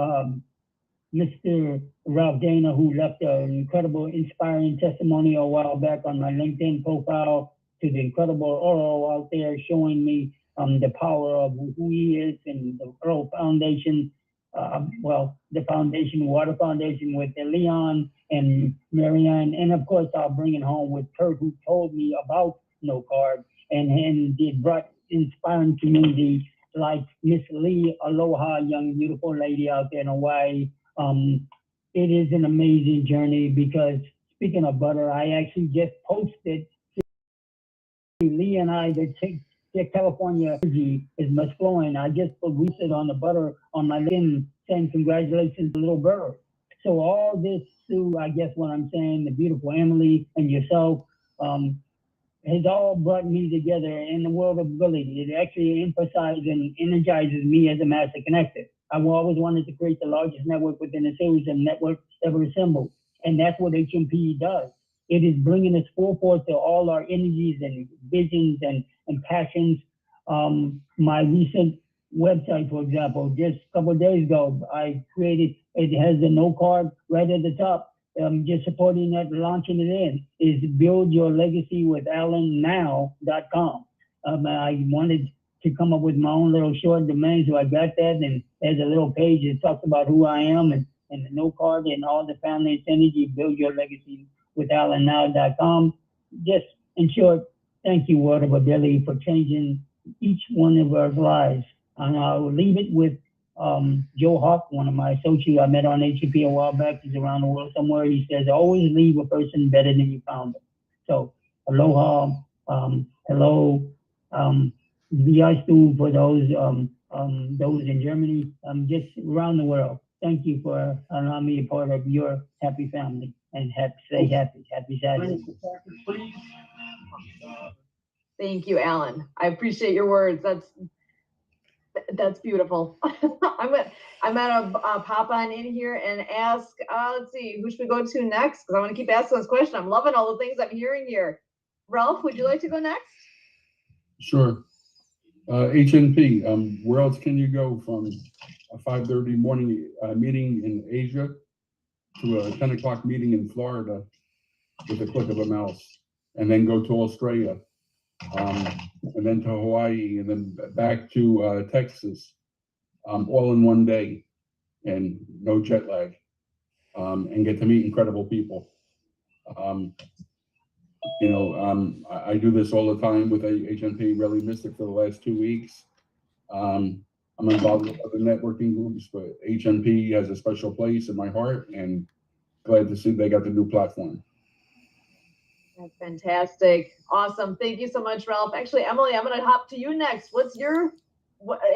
Mr. Ralph Dana, who left an incredible, inspiring testimony a while back on my LinkedIn profile, to the incredible Earl out there showing me the power of who he is, and the Earl Foundation, the Foundation, Water Foundation with Leon and Marianne, and of course I'll bring it home with Kurt, who told me about No Card, and it brought inspiring community like Miss Lee Aloha, young beautiful lady out there in Hawaii. It is an amazing journey, because speaking of butter, I actually just posted to Lee and I that California energy is much flowing. I just released it on the butter on my LinkedIn saying congratulations to little bird. So all this through, I guess what I'm saying, the beautiful Emily and yourself, has all brought me together in the world of ability. It actually emphasizes and energizes me as a master connector. I've always wanted to create the largest network within a series of networks ever assembled. And that's what HMP does. It is bringing us forth to all our energies and visions and passions. My recent website, for example, just a couple of days ago, I created, it has the No Card right at the top. Just supporting that, launching it in, is buildyourlegacywithalannow.com. I wanted to come up with my own little short domain, so I got that, and there's a little page that talks about who I am and the No Card and all the family and synergy, buildyourlegacywithalannow.com. Just in short, thank you, Word of Ability, for changing each one of our lives. And I'll leave it with Joe Hawk, one of my associates I met on HEP a while back. He's around the world somewhere. He says, always leave a person better than you found them. So aloha, hello, Viastu for those in Germany, just around the world. Thank you for allowing me to be part of your happy family, and stay happy. Happy Saturday. Thank you, Alan. I appreciate your words. That's beautiful. I'm gonna pop on in here and ask, let's see, who should we go to next? Because I want to keep asking this question. I'm loving all the things I'm hearing here. Ralph, would you like to go next? Sure. HNP, where else can you go from a 5:30 morning meeting in Asia to a 10 o'clock meeting in Florida with a click of a mouse, and then go to Australia, and then to Hawaii, and then back to Texas, all in one day, and no jet lag. and get to meet incredible people. I do this all the time with HNP. Really missed it for the last 2 weeks. I'm involved with other networking groups, but HNP has a special place in my heart, and glad to see they got the new platform. That's fantastic. Awesome. Thank you so much, Ralph. Actually, Emily, I'm going to hop to you next. What's your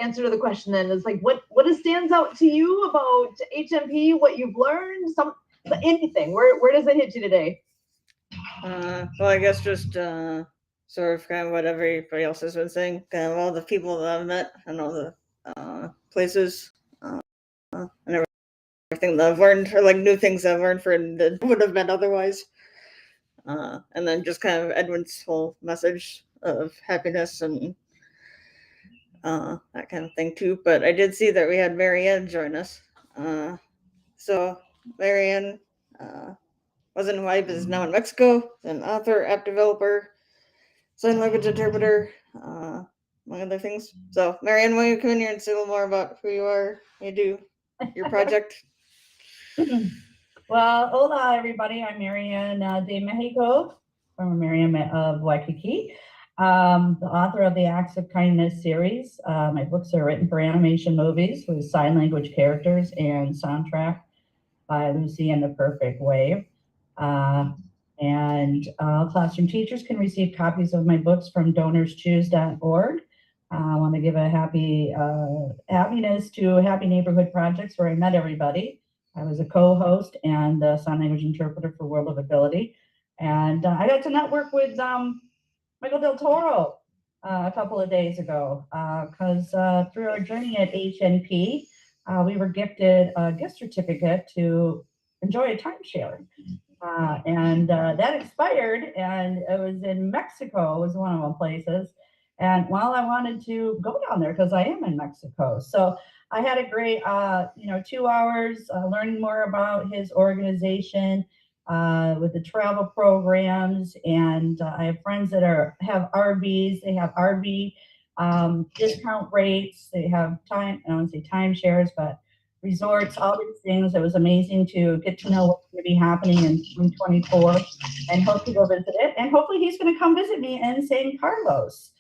answer to the question then? It's like, what stands out to you about HMP, what you've learned, anything? Where does it hit you today? Well, I guess just sort of kind of what everybody else has been saying, kind of all the people that I've met and all the places and everything that I've learned, or like new things I've learned that would have been otherwise. And then just kind of Edwin's whole message of happiness and that kind of thing too. But I did see that we had Marianne join us. So Marianne was in Hawaii, but is now in Mexico. An author, app developer, sign language interpreter, among other things. So Marianne, will you come in here and say a little more about who you are, you do, your project? Well, hola everybody. I'm Marianne de Mexico, from Marianne of Waikiki, the author of the Acts of Kindness series. My books are written for animation movies with sign language characters and soundtrack by Lucy and the Perfect Wave. And classroom teachers can receive copies of my books from donorschoose.org. I want to give a happiness to Happy Neighborhood Projects, where I met everybody. I was a co-host and a sign language interpreter for World of Ability. And I got to network with Michael Del Toro a couple of days ago, because through our journey at HNP, we were gifted a gift certificate to enjoy a timeshare. And that expired, and it was in Mexico, was one of the places. And while I wanted to go down there, because I am in Mexico. So I had a great, 2 hours learning more about his organization with the travel programs. And I have friends that have RVs. They have RV discount rates. They have I don't want to say timeshares, but resorts, all these things. It was amazing to get to know what's going to be happening in 2024, and hope to go visit it. And hopefully he's going to come visit me in San Carlos.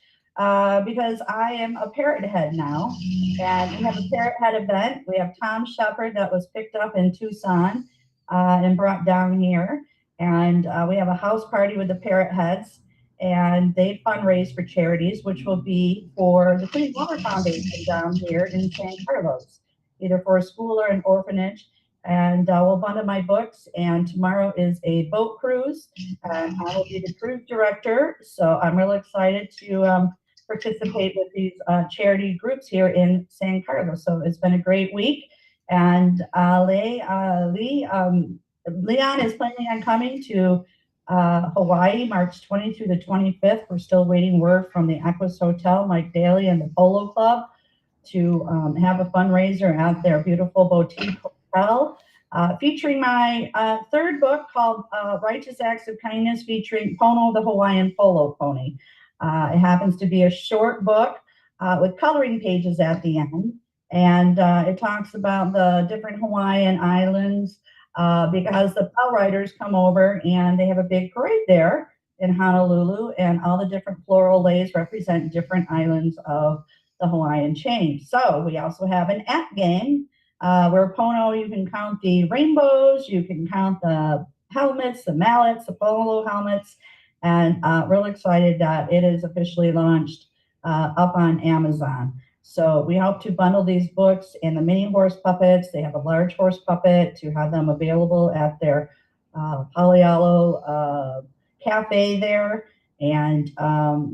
Because I am a Parrot Head now, and we have a Parrot Head event. We have Tom Shepard that was picked up in Tucson and brought down here, and we have a house party with the Parrot Heads, and they fundraise for charities, which will be for the Clean Water Foundation down here in San Carlos, either for a school or an orphanage. And we'll bundle my books, and tomorrow is a boat cruise, and I will be the cruise director. So I'm really excited to participate with these charity groups here in San Carlos. So it's been a great week. And Leon is planning on coming to Hawaii, March 20 through the 25th. We're still waiting word from the Equus Hotel, Mike Daly, and the Polo Club to have a fundraiser at their beautiful boutique hotel, featuring my third book called Righteous Acts of Kindness, featuring Pono, the Hawaiian polo pony. It happens to be a short book with coloring pages at the end, and it talks about the different Hawaiian islands because the bell riders come over and they have a big parade there in Honolulu, and all the different floral leis represent different islands of the Hawaiian chain. So we also have an app game where Pono, you can count the rainbows, you can count the helmets, the mallets, the polo helmets, and really excited that it is officially launched up on Amazon. So we hope to bundle these books and the mini horse puppets. They have a large horse puppet to have them available at their Palialo cafe there. And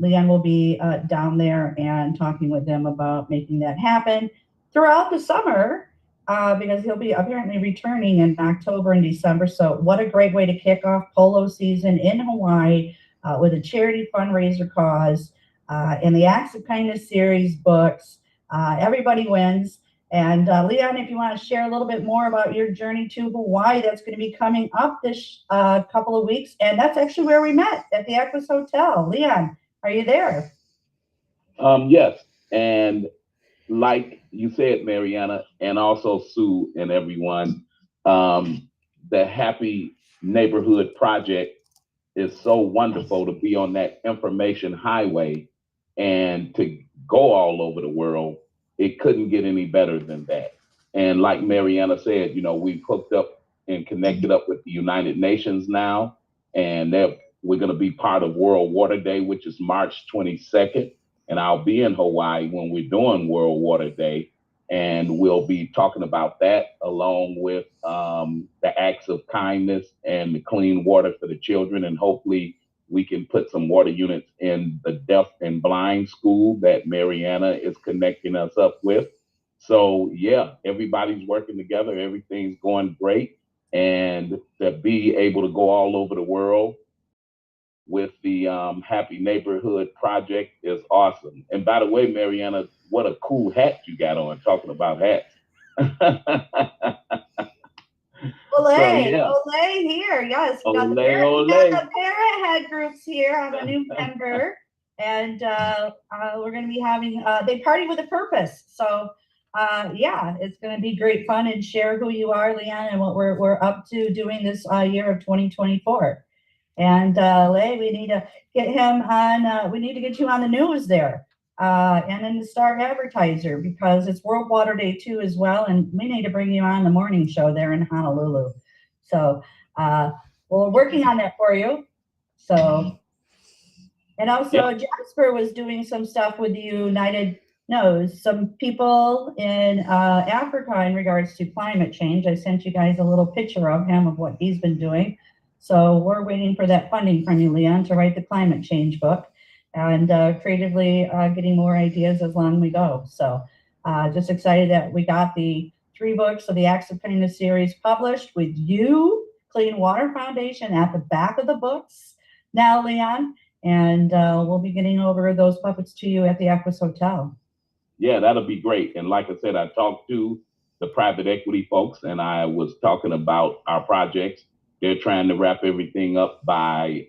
Leon will be down there and talking with them about making that happen throughout the summer, because he'll be apparently returning in October and December. So what a great way to kick off polo season in Hawaii with a charity fundraiser cause and the Acts of Kindness series books. Everybody wins. And Leon, if you want to share a little bit more about your journey to Hawaii, that's going to be coming up this couple of weeks. And that's actually where we met, at the Equus Hotel. Leon, are you there? Yes. And like you said, Mariana, and also Sue and everyone, the Happy Neighborhood Project is so wonderful to be on that information highway and to go all over the world. It couldn't get any better than that. And like Mariana said, we've hooked up and connected up with the United Nations now, and we're going to be part of World Water Day, which is March 22nd. And I'll be in Hawaii when we're doing World Water Day. And we'll be talking about that along with the acts of kindness and the clean water for the children. And hopefully we can put some water units in the deaf and blind school that Mariana is connecting us up with. So yeah, everybody's working together. Everything's going great. And to be able to go all over the world with the Happy Neighborhood Project is awesome. And by the way, Mariana, what a cool hat you got on, talking about hats. Olay, yeah. Olay here. Yes, we got, Olay, we got the parent head groups here. I'm a new member, and we're going to be having they party with a purpose. So yeah, it's going to be great fun, and share who you are, Leanne, and what we're up to doing this year of 2024. And Lay, we need to get him on. We need to get you on the news there, and in the Star Advertiser, because it's World Water Day too as well, and we need to bring you on the morning show there in Honolulu. So we're working on that for you. So, and also Jasper was doing some stuff with the United Knows, some people in Africa in regards to climate change. I sent you guys a little picture of him, of what he's been doing. So we're waiting for that funding from you, Leon, to write the climate change book, and creatively getting more ideas as long we go. So just excited that we got the 3 books of the Acts of Kindness series published with you, Clean Water Foundation, at the back of the books now, Leon, and we'll be getting over those puppets to you at the Equus Hotel. Yeah, that'll be great. And like I said, I talked to the private equity folks, and I was talking about our projects. They're trying to wrap everything up by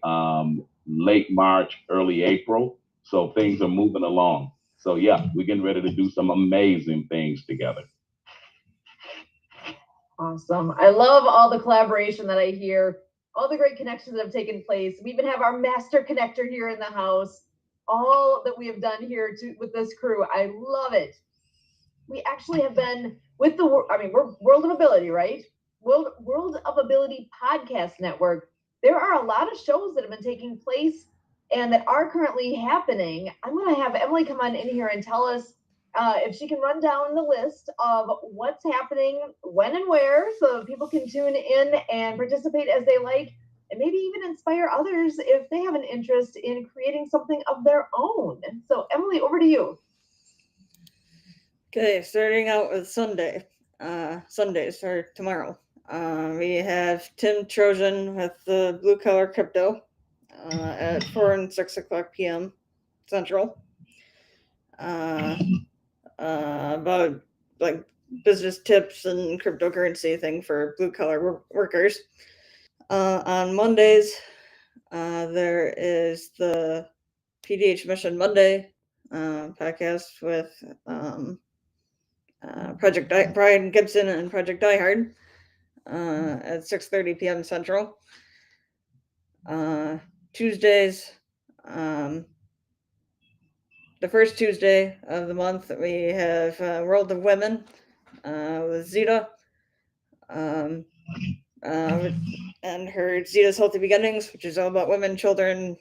late March, early April. So things are moving along. So yeah, we're getting ready to do some amazing things together. Awesome. I love all the collaboration that I hear, all the great connections that have taken place. We even have our master connector here in the house. All that we have done here with this crew, I love it. We actually have been with we're World of Ability, right? World of Ability Podcast Network. There are a lot of shows that have been taking place and that are currently happening. I'm going to have Emily come on in here and tell us if she can run down the list of what's happening, when and where, so people can tune in and participate as they like, and maybe even inspire others if they have an interest in creating something of their own. So Emily, over to you. Okay, starting out with Sundays or tomorrow. We have Tim Trojan with the Blue Collar Crypto at 4 and 6 o'clock p.m. Central. About like business tips and cryptocurrency thing for blue collar workers. On Mondays, there is the PDH Mission Monday podcast with Project Brian Gibson and Project Diehard at 6:30 p.m. Central. Tuesdays, the first Tuesday of the month, we have World of Women with Zita and her Zita's Healthy Beginnings, which is all about women, children,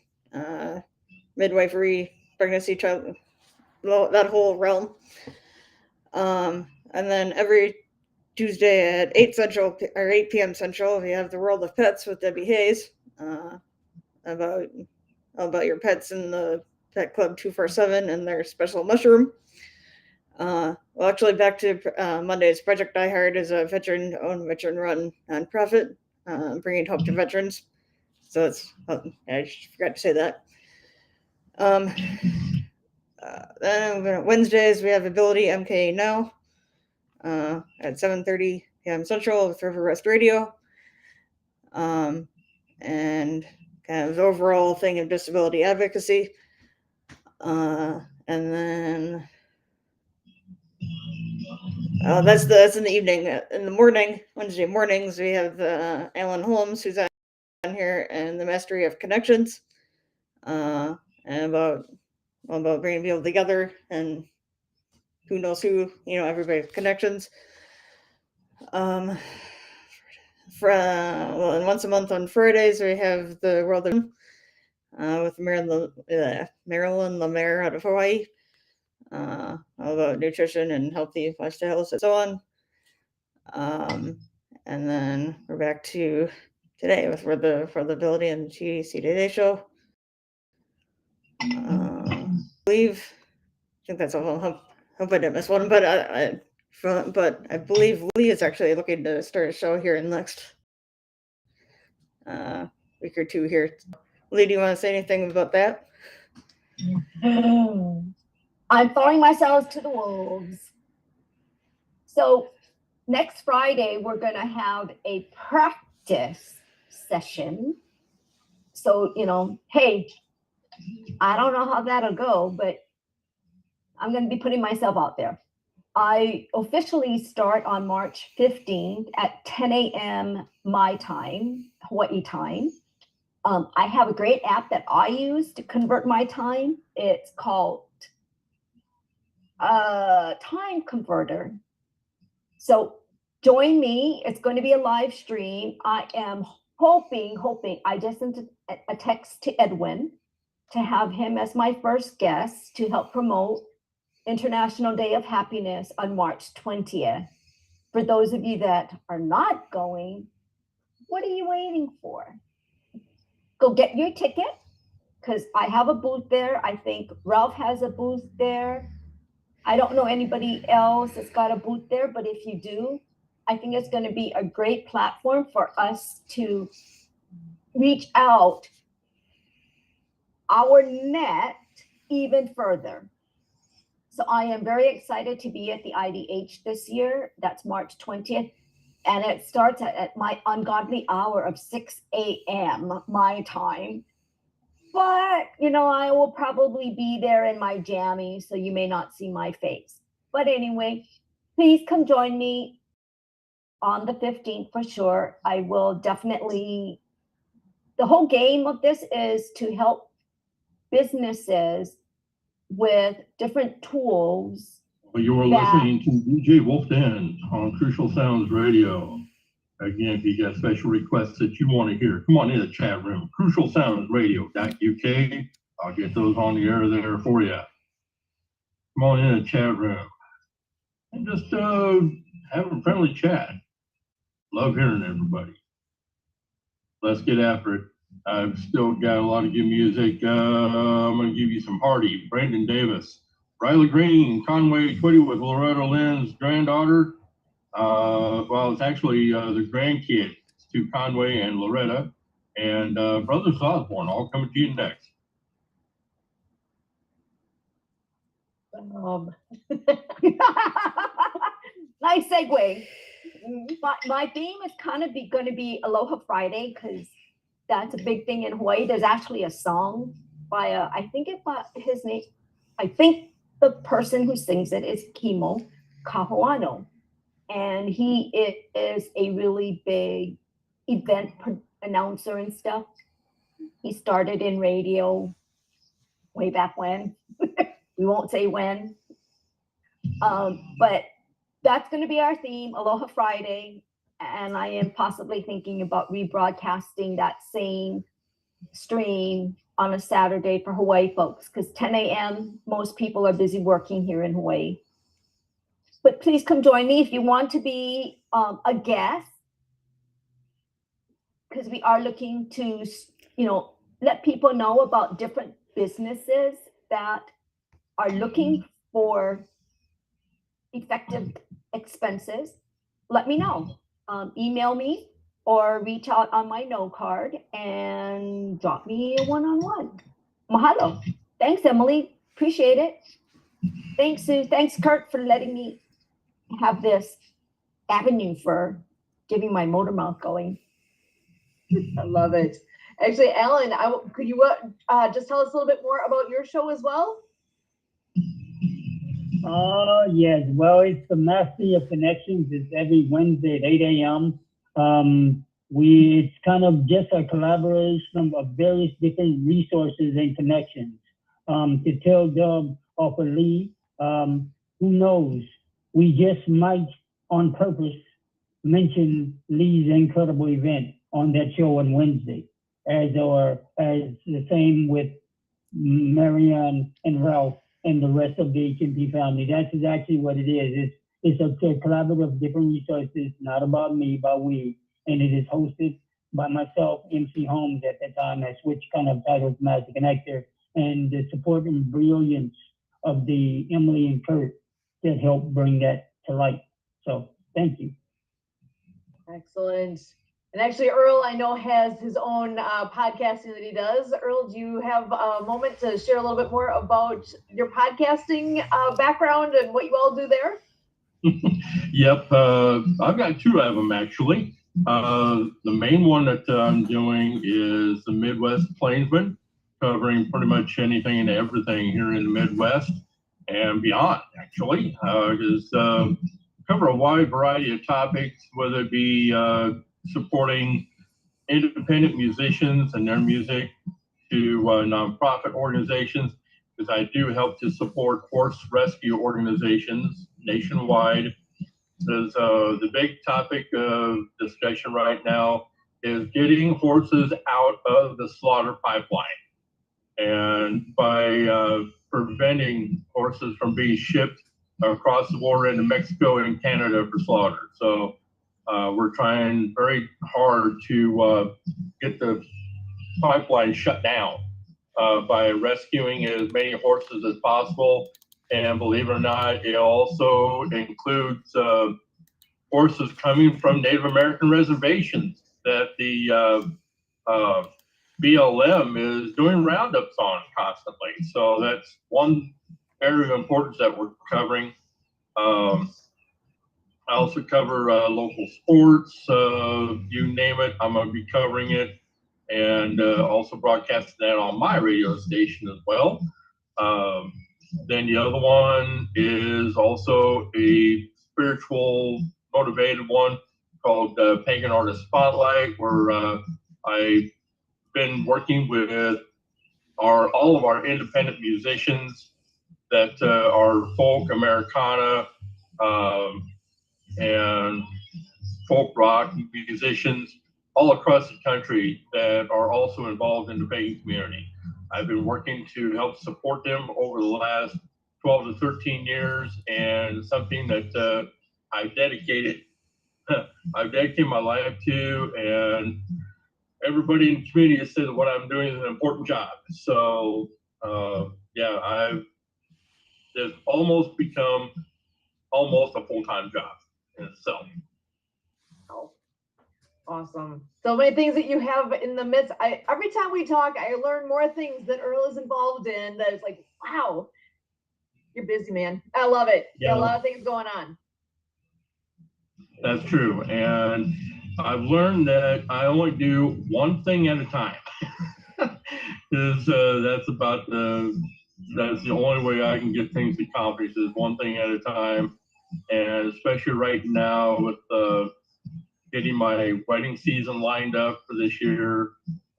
midwifery, pregnancy, child, that whole realm. And then every Tuesday at 8 Central or 8 p.m. Central, we have the World of Pets with Debbie Hayes about your pets in the Pet Club 247 and their special mushroom. Well, actually, back to Mondays. Project Diehard is a veteran-owned, veteran-run nonprofit bringing hope to veterans. So it's I forgot to say that. Then Wednesdays we have Ability MKA Now at 7:30 p.m. Central with River Rest Radio. And kind of the overall thing of disability advocacy. And then That's in the evening. In the morning, Wednesday mornings, we have Alan Holmes, who's on here, and the Mastery of Connections, and about bringing people together, and who knows who, everybody connections. And once a month on Fridays, we have the World of with Marilyn Lemaire out of Hawaii, all about nutrition and healthy lifestyles and so on. And then we're back to today with for the Ability and GDC Today Show. I think that's all. Hope I didn't miss one, but I believe Lee is actually looking to start a show here in the next week or two here. Lee, do you want to say anything about that? I'm throwing myself to the wolves. So next Friday, we're going to have a practice session. So, hey, I don't know how that'll go, but I'm going to be putting myself out there. I officially start on March 15th at 10 a.m. my time, Hawaii time. I have a great app that I use to convert my time. It's called Time Converter. So join me. It's going to be a live stream. I am hoping, I just sent a text to Edwin to have him as my first guest to help promote International Day of Happiness on March 20th. For those of you that are not going, what are you waiting for? Go get your ticket, because I have a booth there. I think Ralph has a booth there. I don't know anybody else that's got a booth there, but if you do, I think it's going to be a great platform for us to reach out our net even further. So I am very excited to be at the IDH this year. That's March 20th. And it starts at my ungodly hour of 6 a.m. my time. But, I will probably be there in my jammies, so you may not see my face. But anyway, please come join me on the 15th for sure. I will definitely, the whole game of this is to help businesses with different tools. Well, you were listening to DJ Wolfden on Crucial Sounds Radio. Again, if you got special requests that you want to hear, come on in the chat room, crucialsoundsradio.uk. I'll get those on the air there for you. Come on in the chat room and just have a friendly chat. Love hearing everybody. Let's get after it. I've still got a lot of good music. I'm going to give you some Hardy, Brandon Davis, Riley Green, Conway Twitty with Loretta Lynn's granddaughter. Well, it's actually the grandkids to Conway and Loretta, and Brothers Osborne, all coming to you next. Nice segue. My theme is kind of going to be Aloha Friday, because that's a big thing in Hawaii. There's actually a song by I think his name, I think the person who sings it is Kimo Kahoano. And he is a really big event announcer and stuff. He started in radio way back when. We won't say when. But that's going to be our theme, Aloha Friday. And I am possibly thinking about rebroadcasting that same stream on a Saturday for Hawaii folks, because 10 a.m., most people are busy working here in Hawaii. But please come join me if you want to be a guest, because we are looking to, let people know about different businesses that are looking for effective expenses. Let me know. Email me or reach out on my no card and drop me a one-on-one. Mahalo. Thanks, Emily. Appreciate it. Thanks, Sue. Thanks, Kurt, for letting me have this avenue for getting my motor mouth going. I love it. Actually, Alan, could you just tell us a little bit more about your show as well? Yes. Well, it's the Mastery of Connections. It's every Wednesday at 8 a.m. It's kind of just a collaboration of various different resources and connections. To tell Doug off of Lee, who knows? We just might on purpose mention Lee's incredible event on that show on Wednesday, as the same with Marianne and Ralph and the rest of the HMP family. That's exactly what it is. It's a collaborative of different resources, not about me, about we. And it is hosted by myself, MC Holmes at that time. I switched kind of titles, Magic Connector, and the support and brilliance of the Emily and Kurt that helped bring that to light. So thank you. Excellent. And actually, Earl, I know, has his own podcasting that he does. Earl, do you have a moment to share a little bit more about your podcasting background and what you all do there? Yep, I've got two of them actually. The main one that I'm doing is the Midwest Plainsman, covering pretty much anything and everything here in the Midwest and beyond, actually. Just cover a wide variety of topics, whether it be supporting independent musicians and their music to nonprofit organizations, because I do help to support horse rescue organizations nationwide. Because the big topic of discussion right now is getting horses out of the slaughter pipeline, and by preventing horses from being shipped across the border into Mexico and Canada for slaughter. So we're trying very hard to get the pipeline shut down by rescuing as many horses as possible. And believe it or not, it also includes horses coming from Native American reservations that the BLM is doing roundups on constantly. So that's one area of importance that we're covering. I also cover local sports, you name it, I'm going to be covering it, and also broadcasting that on my radio station as well. Then the other one is also a spiritual motivated one called Pagan Artist Spotlight, where I've been working with all of our independent musicians that are folk, Americana, and folk rock musicians all across the country that are also involved in the pagan community. I've been working to help support them over the last 12 to 13 years, and something that I've dedicated my life to, and everybody in the community has said that what I'm doing is an important job. So yeah, it's almost become almost a full-time job in itself. Oh, awesome. So many things that you have in the midst. Every time we talk, I learn more things that Earl is involved in. That it's like, wow, you're busy, man. I love it. Yeah, a lot of things going on. That's true. And I've learned that I only do one thing at a time. Because that's the only way I can get things accomplished is one thing at a time. And especially right now with getting my wedding season lined up for this year,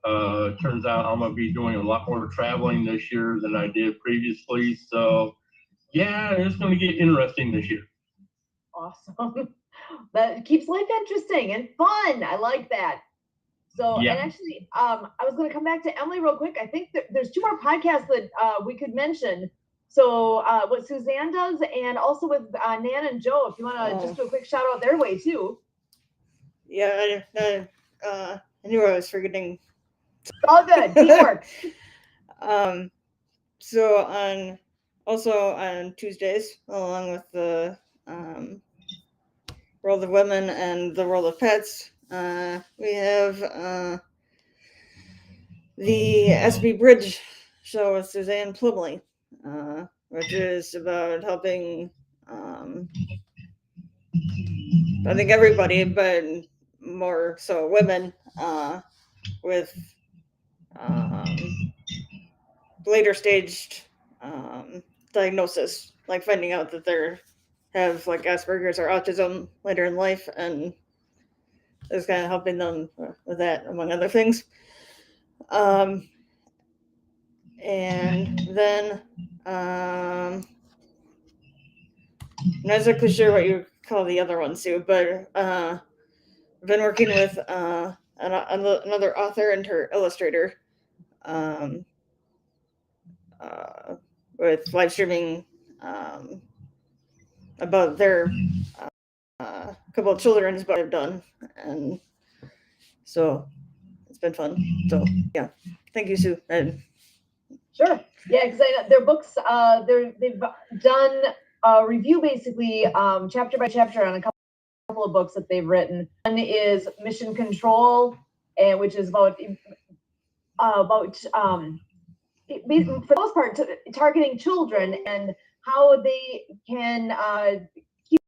turns out I'm going to be doing a lot more traveling this year than I did previously. So yeah, it's going to get interesting this year. Awesome. That keeps life interesting and fun. I like that. So, yeah. And actually, I was going to come back to Emily real quick. I think that there's two more podcasts that we could mention. So what Suzanne does, and also with Nan and Joe, if you want to just do a quick shout out their way too. Yeah, I knew I was forgetting. All good. Teamwork. So on Tuesdays, along with the World of Women and the World of Pets, we have the SB Bridge show with Suzanne Plumley, which is about helping, I think everybody, but more so women, with later staged diagnosis like finding out that they're have like Asperger's or autism later in life, and it's kind of helping them with that, among other things. And then I'm not exactly sure what you call the other one, Sue, but I've been working with another author and her illustrator with live streaming about their couple of children's books I've done, and so it's been fun. So yeah, thank you, Sue. And Sure. Yeah, because their books, they've done a review basically chapter by chapter on a couple of books that they've written. One is Mission Control, and which is about for the most part targeting children and how they can keep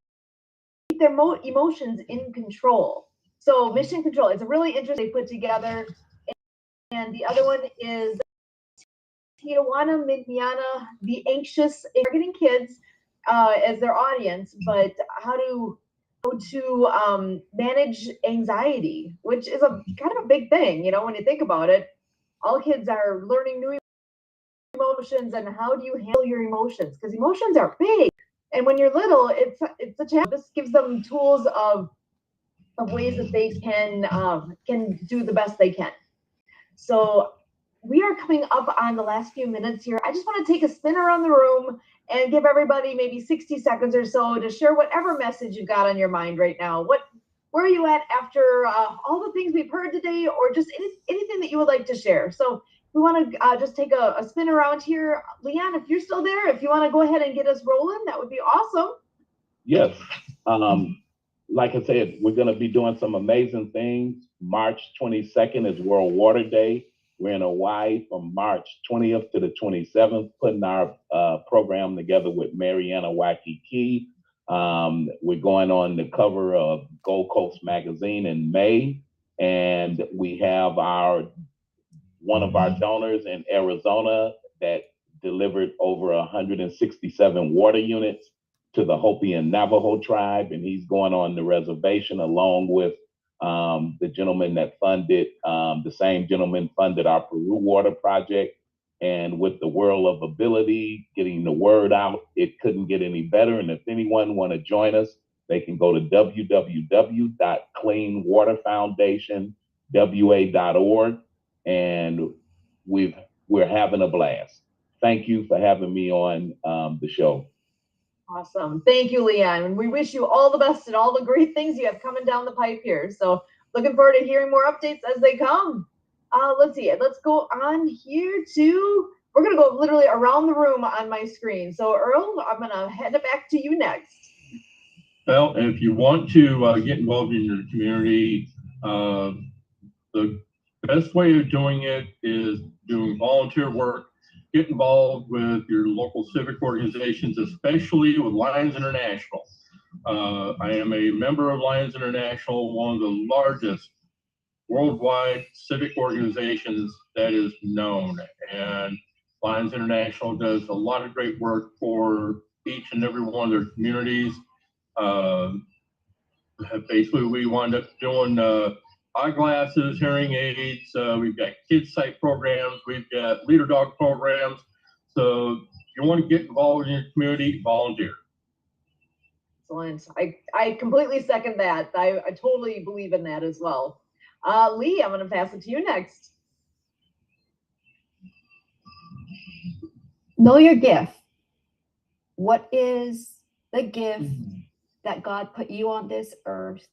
their emotions in control. So Mission Control, it's a really interesting put together. And the other one is Tijuana Mignana, the anxious, targeting kids as their audience, but how to manage anxiety, which is a kind of a big thing, you know, when you think about it. All kids are learning new emotions, and how do you handle your emotions? Because emotions are big, and when you're little, it's a challenge. This gives them tools of ways that they can do the best they can. So we are coming up on the last few minutes here. I just want to take a spin around the room and give everybody maybe 60 seconds or so to share whatever message you've got on your mind right now. Where are you at after all the things we've heard today, or just anything that you would like to share? So we want to just take a spin around here. Leon, if you're still there, if you want to go ahead and get us rolling, that would be awesome. Yes. Like I said, we're going to be doing some amazing things. March 22nd is World Water Day. We're in Hawaii from March 20th to the 27th, putting our program together with Mariana Waikiki. We're going on the cover of Gold Coast Magazine in May, and we have one of our donors in Arizona that delivered over 167 water units to the Hopi and Navajo tribe, and he's going on the reservation along with the gentleman that funded, the same gentleman funded our Peru water project. And with the World of Ability, getting the word out, it couldn't get any better. And if anyone want to join us, they can go to www.cleanwaterfoundationwa.org, and we're having a blast. Thank you for having me on the show. Awesome. Thank you, Leon. And we wish you all the best and all the great things you have coming down the pipe here. So looking forward to hearing more updates as they come. Let's see. Let's go on here to, we're going to go literally around the room on my screen. So Earl, I'm going to hand it back to you next. Well, if you want to get involved in your community, the best way of doing it is doing volunteer work. Get involved with your local civic organizations, especially with Lions International. I am a member of Lions International, one of the largest worldwide civic organizations that is known. And Lions International does a lot of great work for each and every one of their communities. Basically, we wound up doing eyeglasses, hearing aids. We've got kids site programs. We've got leader dog programs. So if you want to get involved in your community, volunteer. Excellent. I completely second that. I totally believe in that as well. Lee, I'm going to pass it to you next. Know your gift. What is the gift that God put you on this earth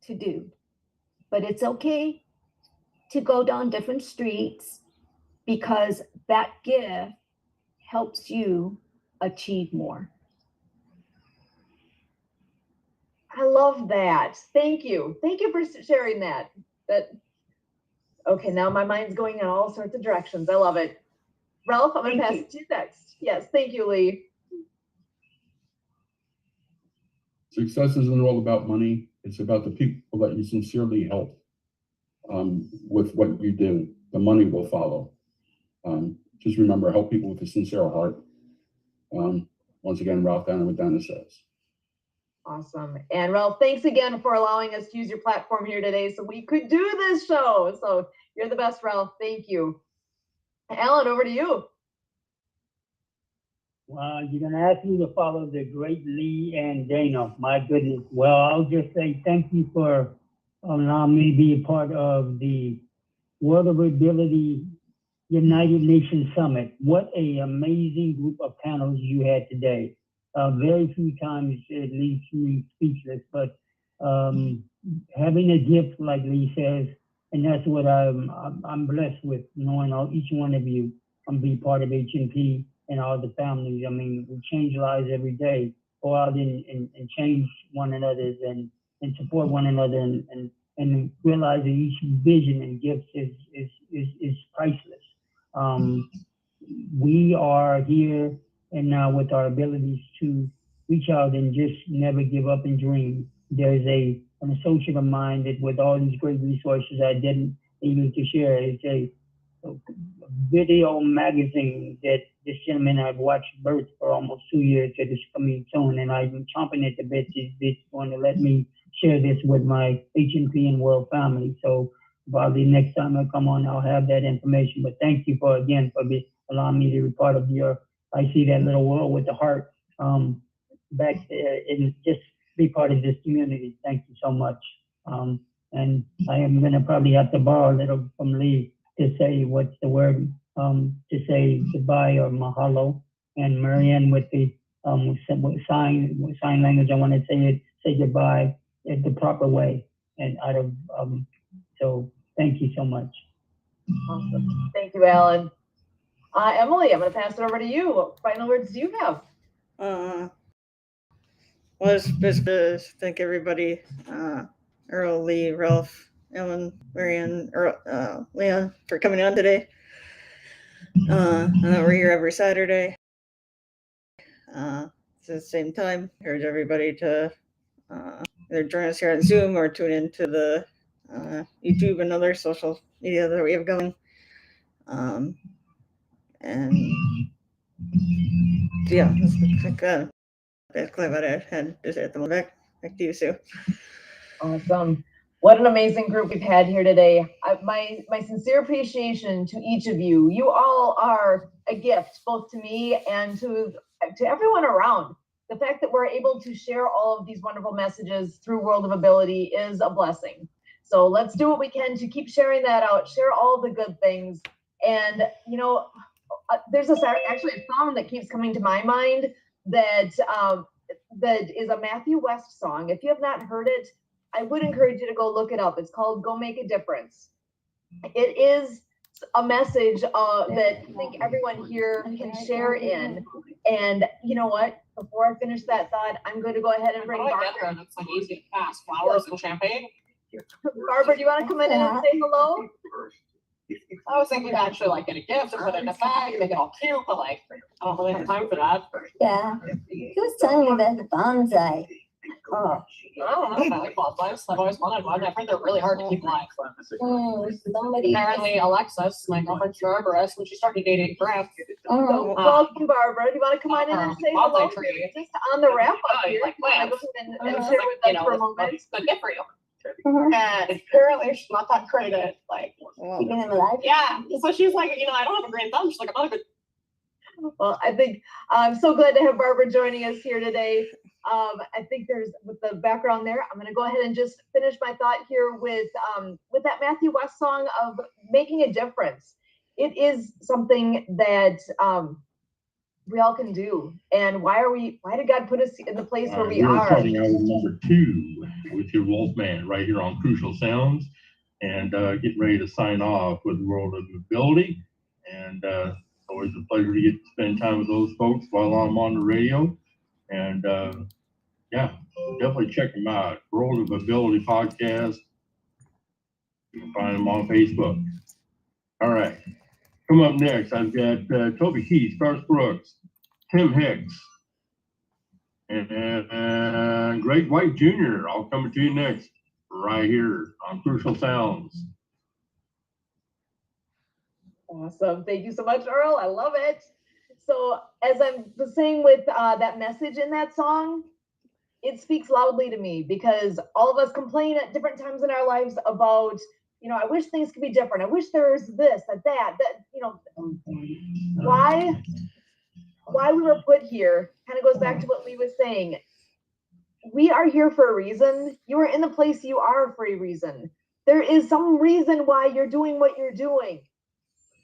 to do? But it's okay to go down different streets, because that gift helps you achieve more. I love that. Thank you. Thank you for sharing that. Okay, now my mind's going in all sorts of directions. I love it. Ralph, I'm going to pass it to you next. Yes, thank you, Lee. Success isn't all about money. It's about the people that you sincerely help with what you do. The money will follow. Just remember, help people with a sincere heart. Once again, Ralph Downer with Downer Says. Awesome. And Ralph, thanks again for allowing us to use your platform here today so we could do this show. So you're the best, Ralph. Thank you. Alan, over to you. Well, you're going to ask me to follow the great Lee and Dana. My goodness. Well, I'll just say thank you for allowing me to be a part of the World of Ability United Nations Summit. What an amazing group of panels you had today. Very few times it leaves me speechless, but having a gift like Lee says, and that's what I'm blessed with, knowing each one of you be part of HNP and all the families. I mean, we change lives every day. Go out and change one another's and support one another and realize that each vision and gift is priceless. We are here and now with our abilities to reach out and just never give up and dream. There's an associate of mine that with all these great resources I didn't even to share. It's a video magazine that this gentleman I've watched birth for almost 2 years that is coming soon, and I'm chomping at the bit. He's going to let me share this with my HNP and world family. So probably next time I come on, I'll have that information. But thank you for allowing me to be part of your, I see that little world with the heart back there and just be part of this community. Thank you so much. And I am going to probably have to borrow a little from Lee to say what's the word, to say goodbye or mahalo. And Marianne with the sign language, I want to say goodbye in the proper way and out of, so thank you so much. Awesome. Thank you, Alan. Emily, I'm going to pass it over to you. What final words do you have? Well, just to thank everybody, Earl, Lee, Ralph, Ellen, Marianne, Leon, for coming on today. I know we're here every Saturday. It's at the same time. Encourage everybody to either join us here on Zoom or tune into the YouTube and other social media that we have going. And yeah, that's basically what I had to say at the moment. Back to you, Sue. Awesome. What an amazing group we've had here today. My sincere appreciation to each of you. You all are a gift, both to me and to everyone around. The fact that we're able to share all of these wonderful messages through World of Ability is a blessing. So let's do what we can to keep sharing that out, share all the good things. And, you know, there's actually a song that keeps coming to my mind that is a Matthew West song. If you have not heard it, I would encourage you to go look it up. It's called Go Make a Difference. It is a message that I think everyone here can share in. And you know what? Before I finish that thought, I'm going to go ahead and bring Barbara. It's like easy to pass. Flowers and champagne. Barbara, do you want to come in and say hello? I was thinking to actually like get a gift and put it in a bag and make it all cute, but like I don't really have time for that. Yeah. He was telling me about the bonsai. Oh. I don't know. I like bonsais. I've always wanted one. I've heard they're really hard to keep alive. Somebody. Apparently, Alexis, my girlfriend's an arborist, when she started dating Grant. So, welcome, Barbara. Do you want to come on in and say hello? Just on the wrap up here. Like plants. And share with us for a moment. It's good gift for you. And apparently she's not that great at like Keeping them alive? yeah. So she's like, I don't have a green thumb. She's like, I'm not a good. Well, I think I'm so glad to have Barbara joining us here today. I think there's with the background there. I'm going to go ahead and just finish my thought here with that Matthew West song of making a difference. It is something that we all can do. And why did God put us in the place where we are? Starting out with number 2 with your Wolfman right here on Crucial Sounds, and getting ready to sign off with World of Ability. And it's always a pleasure to get to spend time with those folks while I'm on the radio. And yeah, definitely check them out. World of Ability podcast. You can find them on Facebook. All right. Come up next, I've got Toby Keith, Garth Brooks, Tim Hicks, and Greg White Jr. All coming to you next, right here on Crucial Sounds. Awesome. Thank you so much, Earl. I love it. So as I was saying with that message in that song, it speaks loudly to me because all of us complain at different times in our lives about, you know, I wish things could be different. I wish there was this, that, you know, why we were put here kind of goes back to what Lee was saying. We are here for a reason. You are in the place you are for a reason. There is some reason why you're doing what you're doing.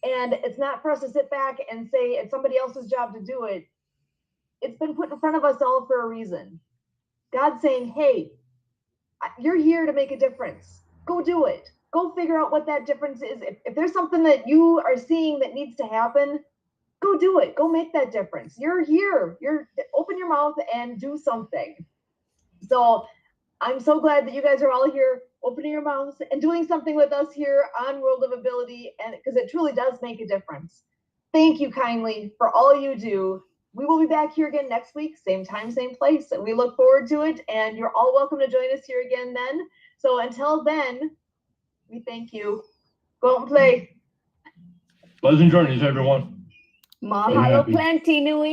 And it's not for us to sit back and say it's somebody else's job to do it. It's been put in front of us all for a reason. God's saying, hey, you're here to make a difference. Go do it. Go figure out what that difference is. If there's something that you are seeing that needs to happen, go do it. Go make that difference. You're here. Open your mouth and do something. So I'm so glad that you guys are all here opening your mouths and doing something with us here on World of Ability, and because it truly does make a difference. Thank you kindly for all you do. We will be back here again next week, same time, same place, and we look forward to it, and you're all welcome to join us here again then. So until then, we thank you. Go out and play. Pleasant journeys, everyone. Mahalo happy. plenty, Nui.